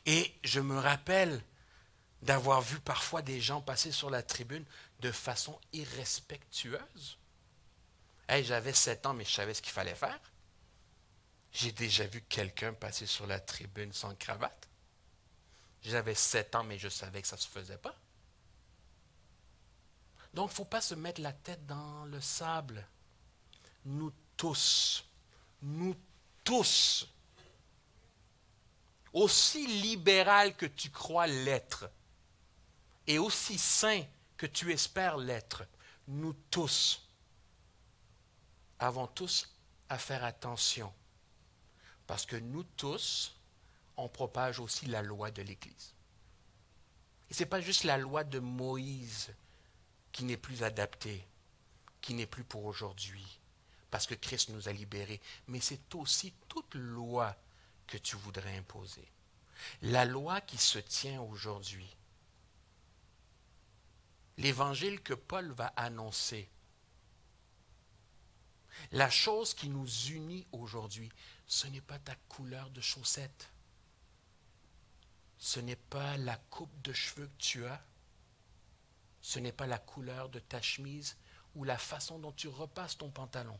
Et je me rappelle d'avoir vu parfois des gens passer sur la tribune de façon irrespectueuse. Hey, j'avais 7 ans, mais je savais ce qu'il fallait faire. J'ai déjà vu quelqu'un passer sur la tribune sans cravate. J'avais 7 ans, mais je savais que ça ne se faisait pas. Donc, il ne faut pas se mettre la tête dans le sable. Nous tous, aussi libéral que tu crois l'être, et aussi saint que tu espères l'être, nous tous avons tous à faire attention. Parce que nous tous, on propage aussi la loi de l'Église. Et ce n'est pas juste la loi de Moïse qui n'est plus adaptée, qui n'est plus pour aujourd'hui, parce que Christ nous a libérés, mais c'est aussi toute loi que tu voudrais imposer. La loi qui se tient aujourd'hui. L'évangile que Paul va annoncer. La chose qui nous unit aujourd'hui, ce n'est pas ta couleur de chaussettes. Ce n'est pas la coupe de cheveux que tu as. Ce n'est pas la couleur de ta chemise ou la façon dont tu repasses ton pantalon.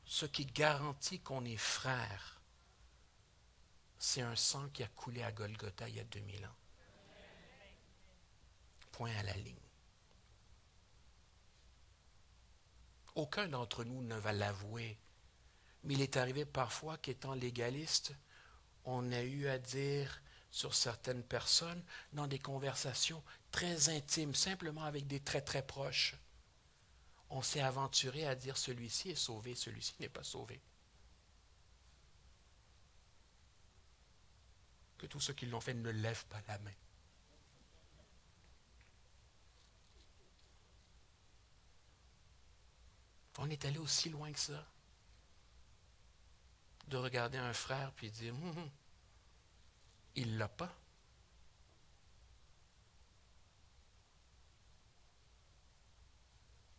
Ce qui garantit qu'on est frères, c'est un sang qui a coulé à Golgotha il y a 2000 ans. Point à la ligne. Aucun d'entre nous ne va l'avouer, mais il est arrivé parfois qu'étant légaliste, on a eu à dire sur certaines personnes, dans des conversations très intimes, simplement avec des très très proches, on s'est aventuré à dire celui-ci est sauvé, celui-ci n'est pas sauvé. Que tous ceux qui l'ont fait ne lèvent pas la main. On est allé aussi loin que ça. De regarder un frère puis dire il ne l'a pas.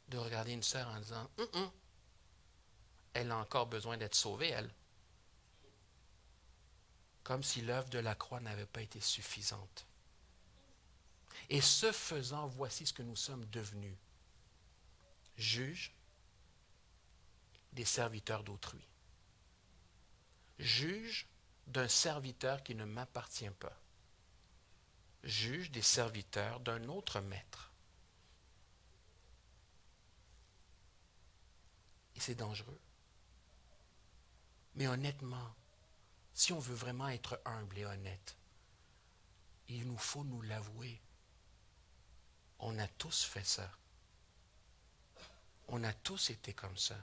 De regarder une sœur en disant elle a encore besoin d'être sauvée, elle. Comme si l'œuvre de la croix n'avait pas été suffisante. Et ce faisant, voici ce que nous sommes devenus. Juges des serviteurs d'autrui. Juge d'un serviteur qui ne m'appartient pas. Juge des serviteurs d'un autre maître. Et c'est dangereux. Mais honnêtement, si on veut vraiment être humble et honnête, il nous faut nous l'avouer. On a tous fait ça. On a tous été comme ça.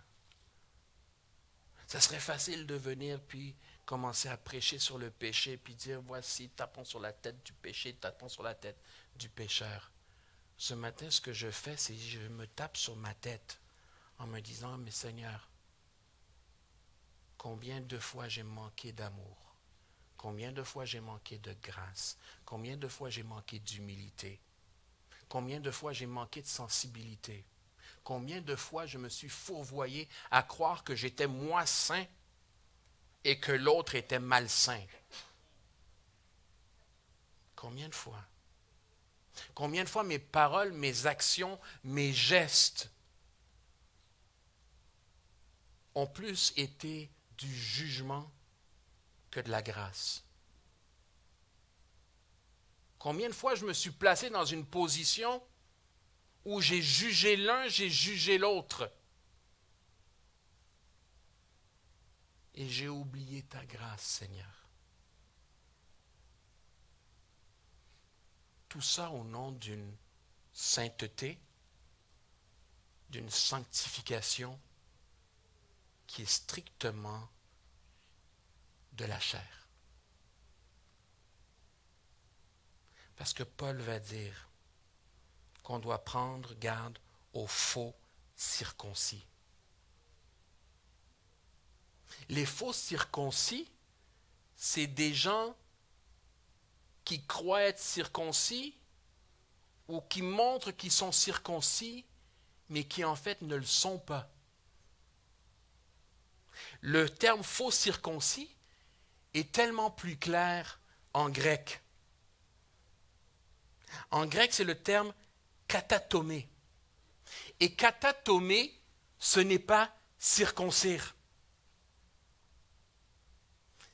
Ça serait facile de venir puis commencer à prêcher sur le péché puis dire voici, tapons sur la tête du péché, tapons sur la tête du pécheur. Ce matin, ce que je fais, c'est que je me tape sur ma tête en me disant mais Seigneur, combien de fois j'ai manqué d'amour, combien de fois j'ai manqué de grâce, combien de fois j'ai manqué d'humilité, combien de fois j'ai manqué de sensibilité. Combien de fois je me suis fourvoyé à croire que j'étais moi saint et que l'autre était malsain. Combien de fois? Combien de fois mes paroles, mes actions, mes gestes ont plus été du jugement que de la grâce? Combien de fois je me suis placé dans une position où j'ai jugé l'un, j'ai jugé l'autre. Et j'ai oublié ta grâce, Seigneur. Tout ça au nom d'une sainteté, d'une sanctification qui est strictement de la chair. Parce que Paul va dire qu'on doit prendre garde aux faux circoncis. Les faux circoncis, c'est des gens qui croient être circoncis ou qui montrent qu'ils sont circoncis, mais qui en fait ne le sont pas. Le terme faux circoncis est tellement plus clair en grec. En grec, c'est le terme katatomé. Et katatomé, ce n'est pas circoncire.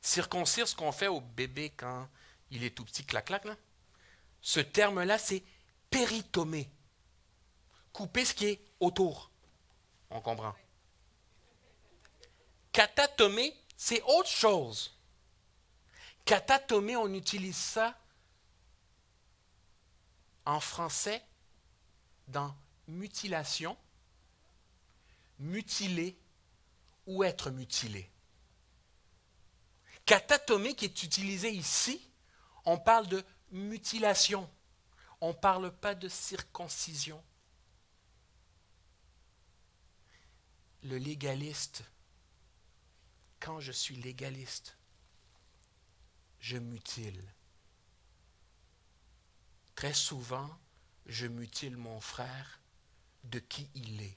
Circoncire, ce qu'on fait au bébé quand il est tout petit, clac-clac, là. Ce terme-là, c'est péritomée. Couper ce qui est autour. On comprend. Katatomé, c'est autre chose. Katatomé, on utilise ça en français dans mutilation, mutiler ou être mutilé. Katatomé qui est utilisé ici, on parle de mutilation. On ne parle pas de circoncision. Le légaliste, quand je suis légaliste, je mutile. Très souvent, je mutile mon frère de qui il est,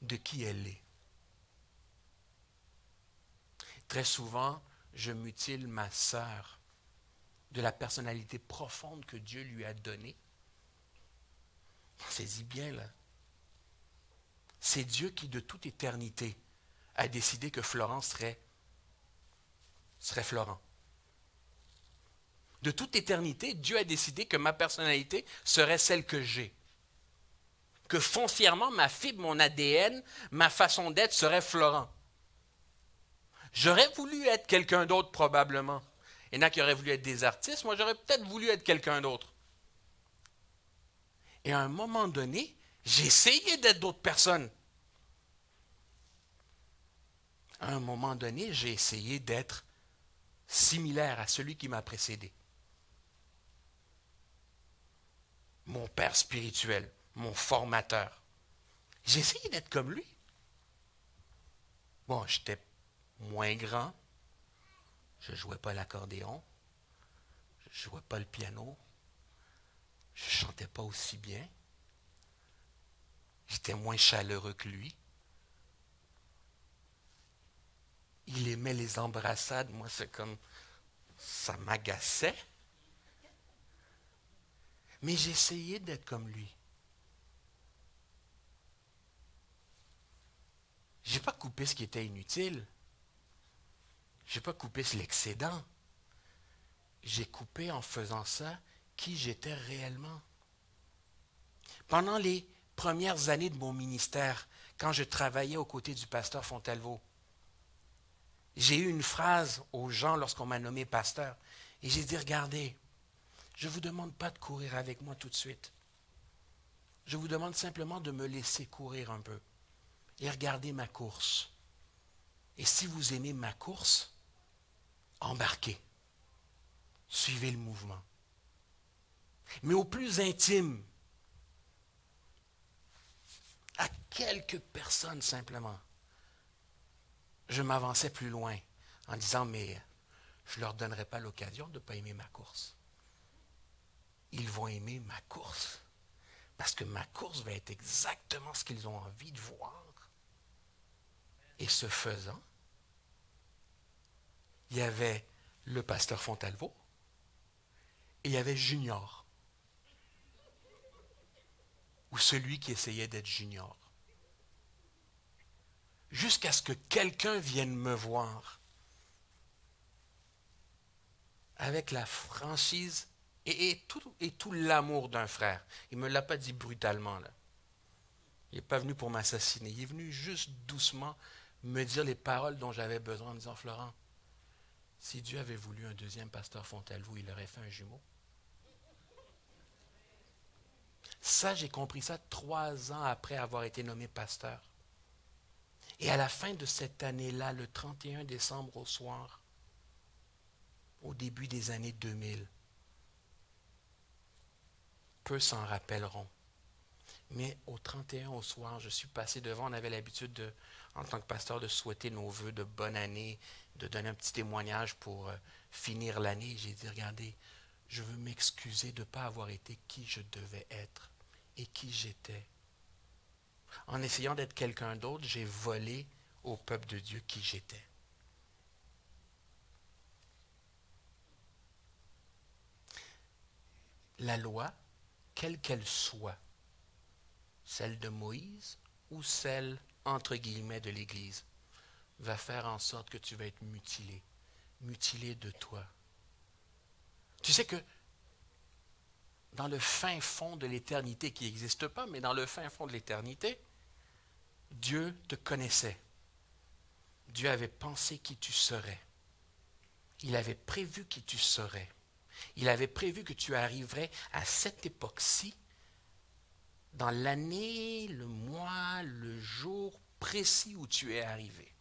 de qui elle est. Très souvent, je mutile ma sœur de la personnalité profonde que Dieu lui a donnée. Saisis bien, là. C'est Dieu qui, de toute éternité, a décidé que Florent serait Florent. De toute éternité, Dieu a décidé que ma personnalité serait celle que j'ai. Que foncièrement, ma fibre, mon ADN, ma façon d'être serait Florent. J'aurais voulu être quelqu'un d'autre probablement. Il y en a qui auraient voulu être des artistes, moi j'aurais peut-être voulu être quelqu'un d'autre. Et à un moment donné, j'ai essayé d'être d'autres personnes. À un moment donné, j'ai essayé d'être similaire à celui qui m'a précédé. Mon père spirituel, mon formateur. J'ai essayé d'être comme lui. Bon, j'étais moins grand, je ne jouais pas l'accordéon, je ne jouais pas le piano, je ne chantais pas aussi bien, j'étais moins chaleureux que lui. Il aimait les embrassades, moi c'est comme, ça m'agaçait. Mais j'essayais d'être comme lui. Je n'ai pas coupé ce qui était inutile. Je n'ai pas coupé l'excédent. J'ai coupé en faisant ça qui j'étais réellement. Pendant les premières années de mon ministère, quand je travaillais aux côtés du pasteur Fontalvo, j'ai eu une phrase aux gens lorsqu'on m'a nommé pasteur. Et j'ai dit, regardez, je ne vous demande pas de courir avec moi tout de suite. Je vous demande simplement de me laisser courir un peu et regarder ma course. Et si vous aimez ma course, embarquez. Suivez le mouvement. Mais au plus intime, à quelques personnes simplement, je m'avançais plus loin en disant, mais je ne leur donnerai pas l'occasion de ne pas aimer ma course. Ils vont aimer ma course. Parce que ma course va être exactement ce qu'ils ont envie de voir. Et ce faisant, il y avait le pasteur Fontalvo et il y avait Junior. Ou celui qui essayait d'être Junior. Jusqu'à ce que quelqu'un vienne me voir avec la franchise et tout l'amour d'un frère. Il ne me l'a pas dit brutalement, là. Il n'est pas venu pour m'assassiner. Il est venu juste doucement me dire les paroles dont j'avais besoin en me disant, Florent, si Dieu avait voulu un deuxième pasteur Fontalvo, il aurait fait un jumeau. Ça, j'ai compris ça 3 ans après avoir été nommé pasteur. Et à la fin de cette année-là, le 31 décembre au soir, au début des années 2000, peu s'en rappelleront. Mais au 31 au soir, je suis passé devant, on avait l'habitude, en tant que pasteur, de souhaiter nos vœux de bonne année, de donner un petit témoignage pour finir l'année. J'ai dit, regardez, je veux m'excuser de ne pas avoir été qui je devais être et qui j'étais. En essayant d'être quelqu'un d'autre, j'ai volé au peuple de Dieu qui j'étais. La loi, quelle qu'elle soit, celle de Moïse ou celle, entre guillemets, de l'Église, va faire en sorte que tu vas être mutilé. Mutilé de toi. Tu sais que dans le fin fond de l'éternité, qui n'existe pas, mais dans le fin fond de l'éternité, Dieu te connaissait. Dieu avait pensé qui tu serais. Il avait prévu qui tu serais. Il avait prévu que tu arriverais à cette époque-ci, dans l'année, le mois, le jour précis où tu es arrivé.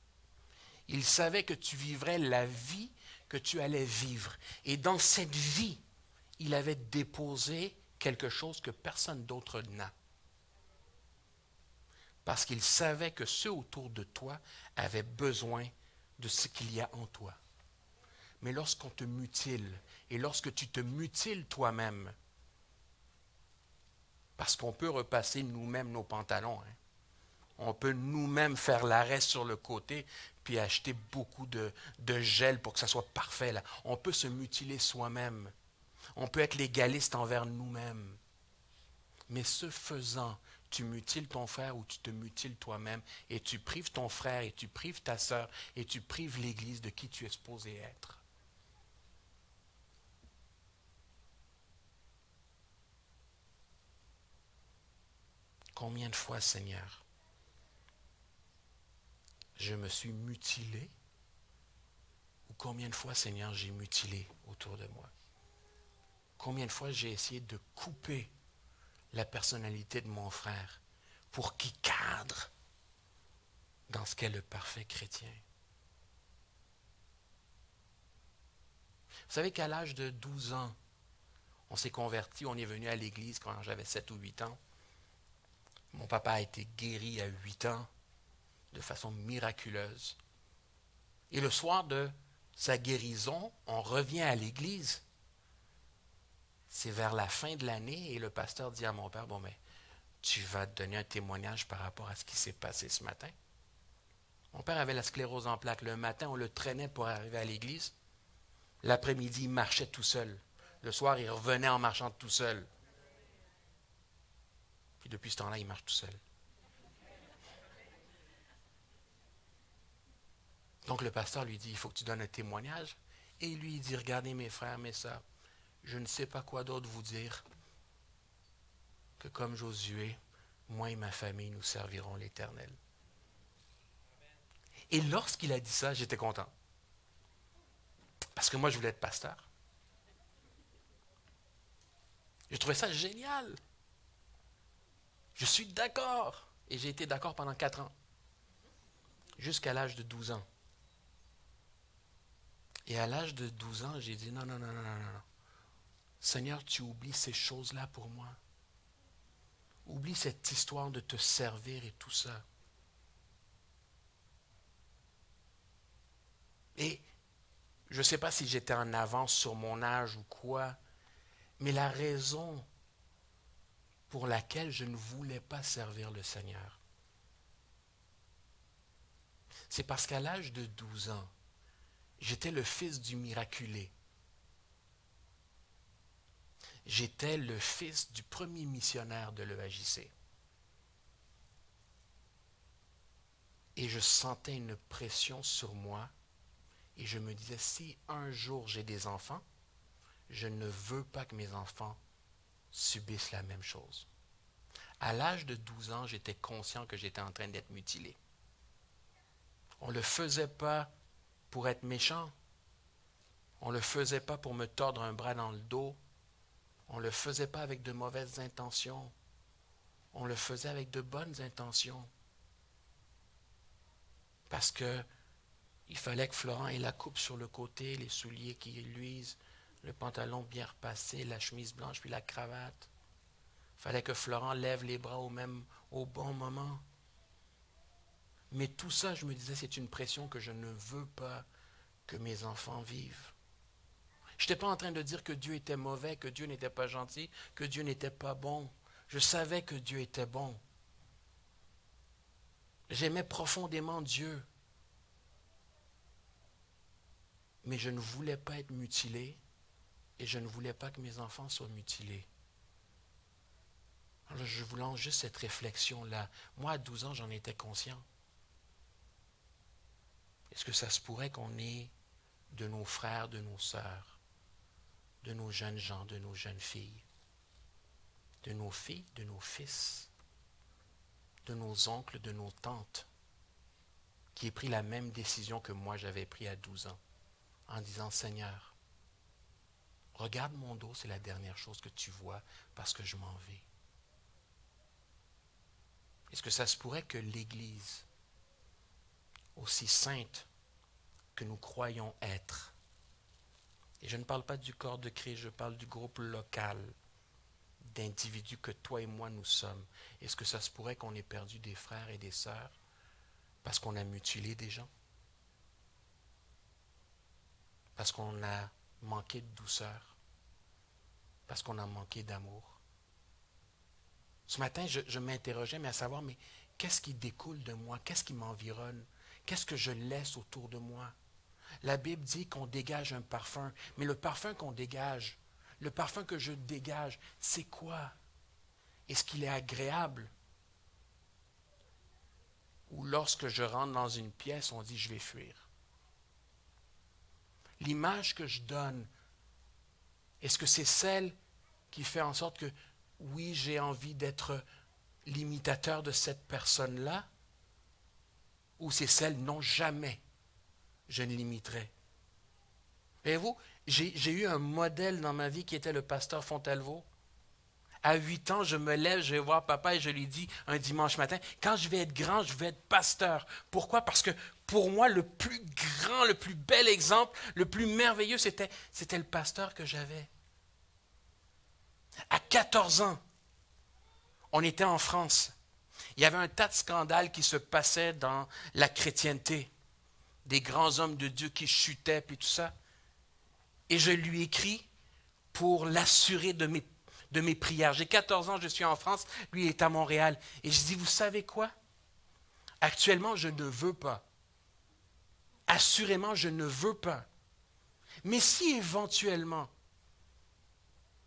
Il savait que tu vivrais la vie que tu allais vivre. Et dans cette vie, il avait déposé quelque chose que personne d'autre n'a. Parce qu'il savait que ceux autour de toi avaient besoin de ce qu'il y a en toi. Mais lorsqu'on te mutile, et lorsque tu te mutiles toi-même, parce qu'on peut repasser nous-mêmes nos pantalons, hein. On peut nous-mêmes faire l'arrêt sur le côté, puis acheter beaucoup de gel pour que ça soit parfait, là. On peut se mutiler soi-même. On peut être légaliste envers nous-mêmes. Mais ce faisant, tu mutiles ton frère ou tu te mutiles toi-même et tu prives ton frère et tu prives ta sœur et tu prives l'Église de qui tu es supposé être. Combien de fois, Seigneur, je me suis mutilé ou combien de fois, Seigneur, j'ai mutilé autour de moi? Combien de fois j'ai essayé de couper la personnalité de mon frère pour qu'il cadre dans ce qu'est le parfait chrétien? Vous savez qu'à l'âge de 12 ans, on s'est converti, on est venu à l'église quand j'avais 7 ou 8 ans. Mon papa a été guéri à 8 ans de façon miraculeuse. Et le soir de sa guérison, on revient à l'église. C'est vers la fin de l'année et le pasteur dit à mon père, bon, mais tu vas te donner un témoignage par rapport à ce qui s'est passé ce matin. Mon père avait la sclérose en plaques. Le matin, on le traînait pour arriver à l'église. L'après-midi, il marchait tout seul. Le soir, il revenait en marchant tout seul. Puis depuis ce temps-là, il marche tout seul. Donc le pasteur lui dit, il faut que tu donnes un témoignage. Et lui, il dit, regardez mes frères, mes sœurs, je ne sais pas quoi d'autre vous dire que comme Josué, moi et ma famille, nous servirons l'Éternel. Et lorsqu'il a dit ça, j'étais content. Parce que moi, je voulais être pasteur. Je trouvais ça génial. Je suis d'accord. Et j'ai été d'accord pendant 4 ans. Jusqu'à l'âge de 12 ans. Et à l'âge de 12 ans, j'ai dit, non. Seigneur, tu oublies ces choses-là pour moi. Oublie cette histoire de te servir et tout ça. Et je ne sais pas si j'étais en avance sur mon âge ou quoi, mais la raison pour laquelle je ne voulais pas servir le Seigneur, c'est parce qu'à l'âge de 12 ans, j'étais le fils du miraculé. J'étais le fils du premier missionnaire de l'EAJC. Et je sentais une pression sur moi. Et je me disais, si un jour j'ai des enfants, je ne veux pas que mes enfants subissent la même chose. À l'âge de 12 ans, j'étais conscient que j'étais en train d'être mutilé. On ne le faisait pas pour être méchant. On ne le faisait pas pour me tordre un bras dans le dos. On ne le faisait pas avec de mauvaises intentions. On le faisait avec de bonnes intentions. Parce que il fallait que Florent ait la coupe sur le côté, les souliers qui luisent, le pantalon bien repassé, la chemise blanche puis la cravate. Il fallait que Florent lève les bras au bon moment. Mais tout ça, je me disais, c'est une pression que je ne veux pas que mes enfants vivent. Je n'étais pas en train de dire que Dieu était mauvais, que Dieu n'était pas gentil, que Dieu n'était pas bon. Je savais que Dieu était bon. J'aimais profondément Dieu. Mais je ne voulais pas être mutilé et je ne voulais pas que mes enfants soient mutilés. Alors je vous lance juste cette réflexion-là. Moi, à 12 ans, j'en étais conscient. Est-ce que ça se pourrait qu'on ait de nos frères, de nos sœurs, de nos jeunes gens, de nos jeunes filles, de nos filles, de nos fils, de nos oncles, de nos tantes, qui aient pris la même décision que moi j'avais prise à 12 ans, en disant, Seigneur, regarde mon dos, c'est la dernière chose que tu vois parce que je m'en vais. Est-ce que ça se pourrait que l'Église, aussi sainte que nous croyons être, et je ne parle pas du corps de Christ, je parle du groupe local d'individus que toi et moi nous sommes, est-ce que ça se pourrait qu'on ait perdu des frères et des sœurs parce qu'on a mutilé des gens? Parce qu'on a manqué de douceur? Parce qu'on a manqué d'amour? Ce matin, je m'interrogeais, mais à savoir, mais qu'est-ce qui découle de moi? Qu'est-ce qui m'environne? Qu'est-ce que je laisse autour de moi? La Bible dit qu'on dégage un parfum, mais le parfum qu'on dégage, le parfum que je dégage, c'est quoi? Est-ce qu'il est agréable? Ou lorsque je rentre dans une pièce, on dit je vais fuir? L'image que je donne, est-ce que c'est celle qui fait en sorte que, oui, j'ai envie d'être l'imitateur de cette personne-là? Ou c'est celle, non, jamais je ne l'imiterai? Voyez-vous, j'ai eu un modèle dans ma vie qui était le pasteur Fontalvo. À 8 ans, je me lève, je vais voir papa et je lui dis un dimanche matin, quand je vais être grand, je vais être pasteur. Pourquoi? Parce que pour moi, le plus grand, le plus bel exemple, le plus merveilleux, c'était le pasteur que j'avais. À 14 ans, on était en France. Il y avait un tas de scandales qui se passaient dans la chrétienté. Des grands hommes de Dieu qui chutaient, puis tout ça. Et je lui écris pour l'assurer de mes prières. J'ai 14 ans, je suis en France, lui il est à Montréal. Et je dis, vous savez quoi? Actuellement, je ne veux pas. Assurément, je ne veux pas. Mais si éventuellement,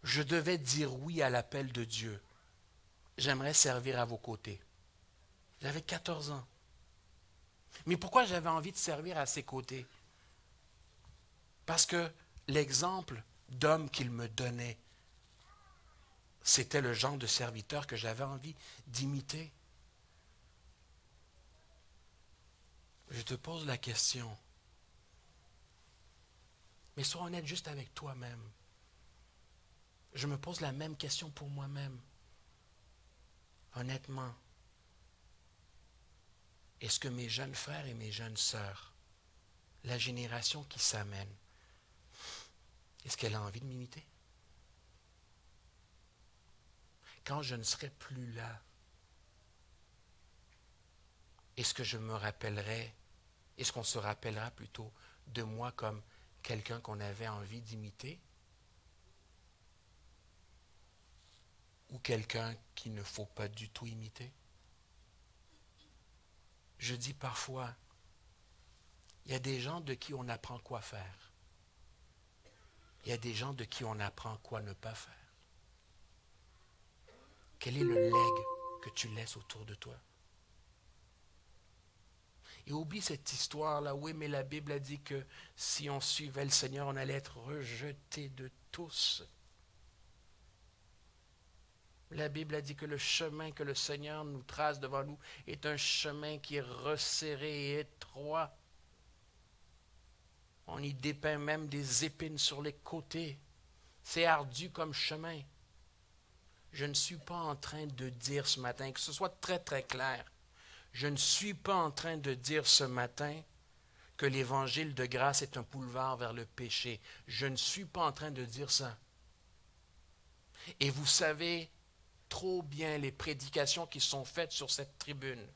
je devais dire oui à l'appel de Dieu, j'aimerais servir à vos côtés. J'avais 14 ans. Mais pourquoi j'avais envie de servir à ses côtés? Parce que l'exemple d'homme qu'il me donnait, c'était le genre de serviteur que j'avais envie d'imiter. Je te pose la question. Mais sois honnête juste avec toi-même. Je me pose la même question pour moi-même. Honnêtement, est-ce que mes jeunes frères et mes jeunes sœurs, la génération qui s'amène, est-ce qu'elle a envie de m'imiter? Quand je ne serai plus là, est-ce que je me rappellerai, est-ce qu'on se rappellera plutôt de moi comme quelqu'un qu'on avait envie d'imiter? Ou quelqu'un qu'il ne faut pas du tout imiter? Je dis parfois, il y a des gens de qui on apprend quoi faire. Il y a des gens de qui on apprend quoi ne pas faire. Quel est le legs que tu laisses autour de toi? Et oublie cette histoire-là. Oui, mais la Bible a dit que si on suivait le Seigneur, on allait être rejeté de tous. La Bible a dit que le chemin que le Seigneur nous trace devant nous est un chemin qui est resserré et étroit. On y dépeint même des épines sur les côtés. C'est ardu comme chemin. Je ne suis pas en train de dire ce matin, que ce soit très très clair, je ne suis pas en train de dire ce matin que l'évangile de grâce est un boulevard vers le péché. Je ne suis pas en train de dire ça. Et vous savez trop bien les prédications qui sont faites sur cette tribune,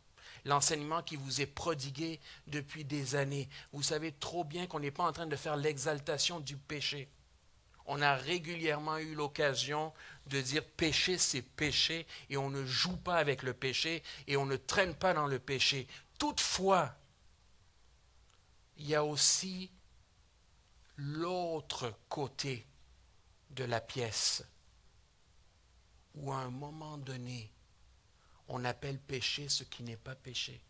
l'enseignement qui vous est prodigué depuis des années. Vous savez trop bien qu'on n'est pas en train de faire l'exaltation du péché. On a régulièrement eu l'occasion de dire péché, c'est péché, et on ne joue pas avec le péché, et on ne traîne pas dans le péché. Toutefois, il y a aussi l'autre côté de la pièce, où à un moment donné, on appelle péché ce qui n'est pas péché.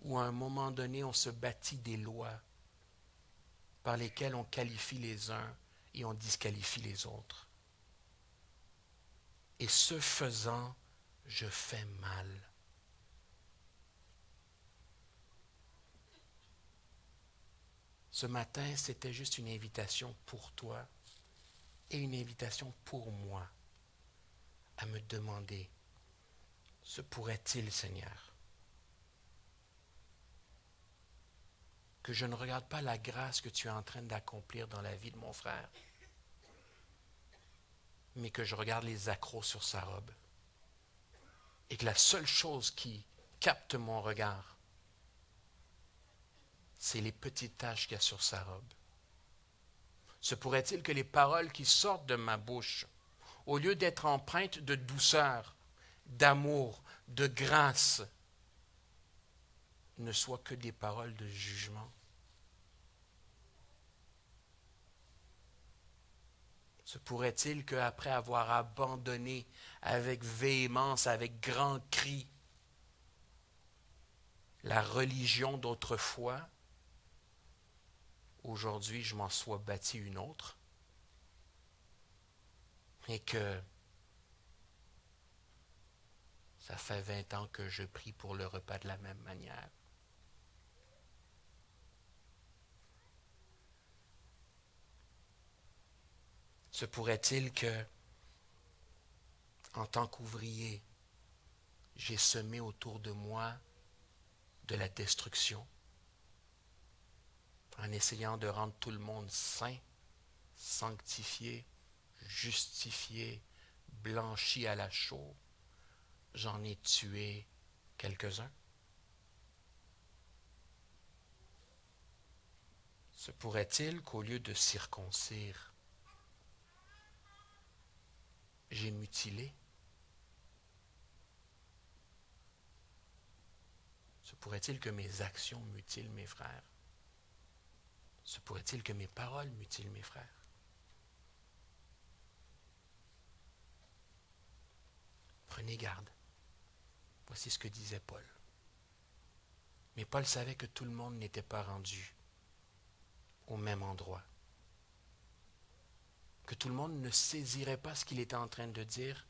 où à un moment donné, on se bâtit des lois par lesquelles on qualifie les uns et on disqualifie les autres. Et ce faisant, je fais mal. Ce matin, c'était juste une invitation pour toi et une invitation pour moi à me demander, se pourrait-il, Seigneur, que je ne regarde pas la grâce que tu es en train d'accomplir dans la vie de mon frère, mais que je regarde les accros sur sa robe et que la seule chose qui capte mon regard, c'est les petites taches qu'il y a sur sa robe. Se pourrait-il que les paroles qui sortent de ma bouche, au lieu d'être empreintes de douceur, d'amour, de grâce, ne soient que des paroles de jugement? Se pourrait-il qu'après avoir abandonné avec véhémence, avec grand cri, la religion d'autrefois, aujourd'hui je m'en sois bâti une autre, et que ça fait 20 ans que je prie pour le repas de la même manière. Se pourrait-il que, en tant qu'ouvrier, j'ai semé autour de moi de la destruction, en essayant de rendre tout le monde saint, sanctifié, justifié, blanchi à la chaux, j'en ai tué quelques-uns? Se pourrait-il qu'au lieu de circoncire, j'ai mutilé? Se pourrait-il que mes actions mutilent mes frères? Se pourrait-il que mes paroles mutilent mes frères? Prenez garde. Voici ce que disait Paul. Mais Paul savait que tout le monde n'était pas rendu au même endroit. Que tout le monde ne saisirait pas ce qu'il était en train de dire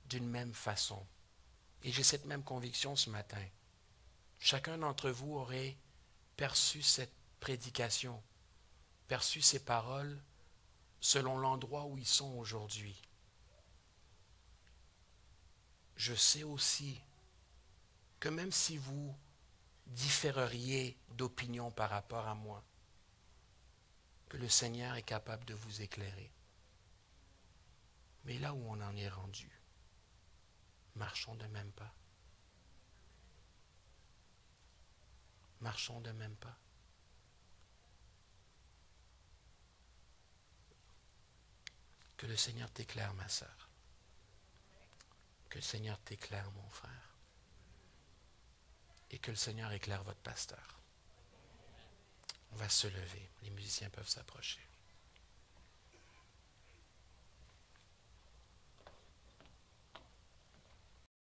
d'une même façon. Et j'ai cette même conviction ce matin. Chacun d'entre vous aurait perçu cette prédication, perçu ces paroles selon l'endroit où ils sont aujourd'hui. Je sais aussi que même si vous différeriez d'opinion par rapport à moi, que le Seigneur est capable de vous éclairer. Mais là où on en est rendu, marchons de même pas. Marchons de même pas. Que le Seigneur t'éclaire, ma sœur. Que le Seigneur t'éclaire, mon frère. Et que le Seigneur éclaire votre pasteur. On va se lever. Les musiciens peuvent s'approcher.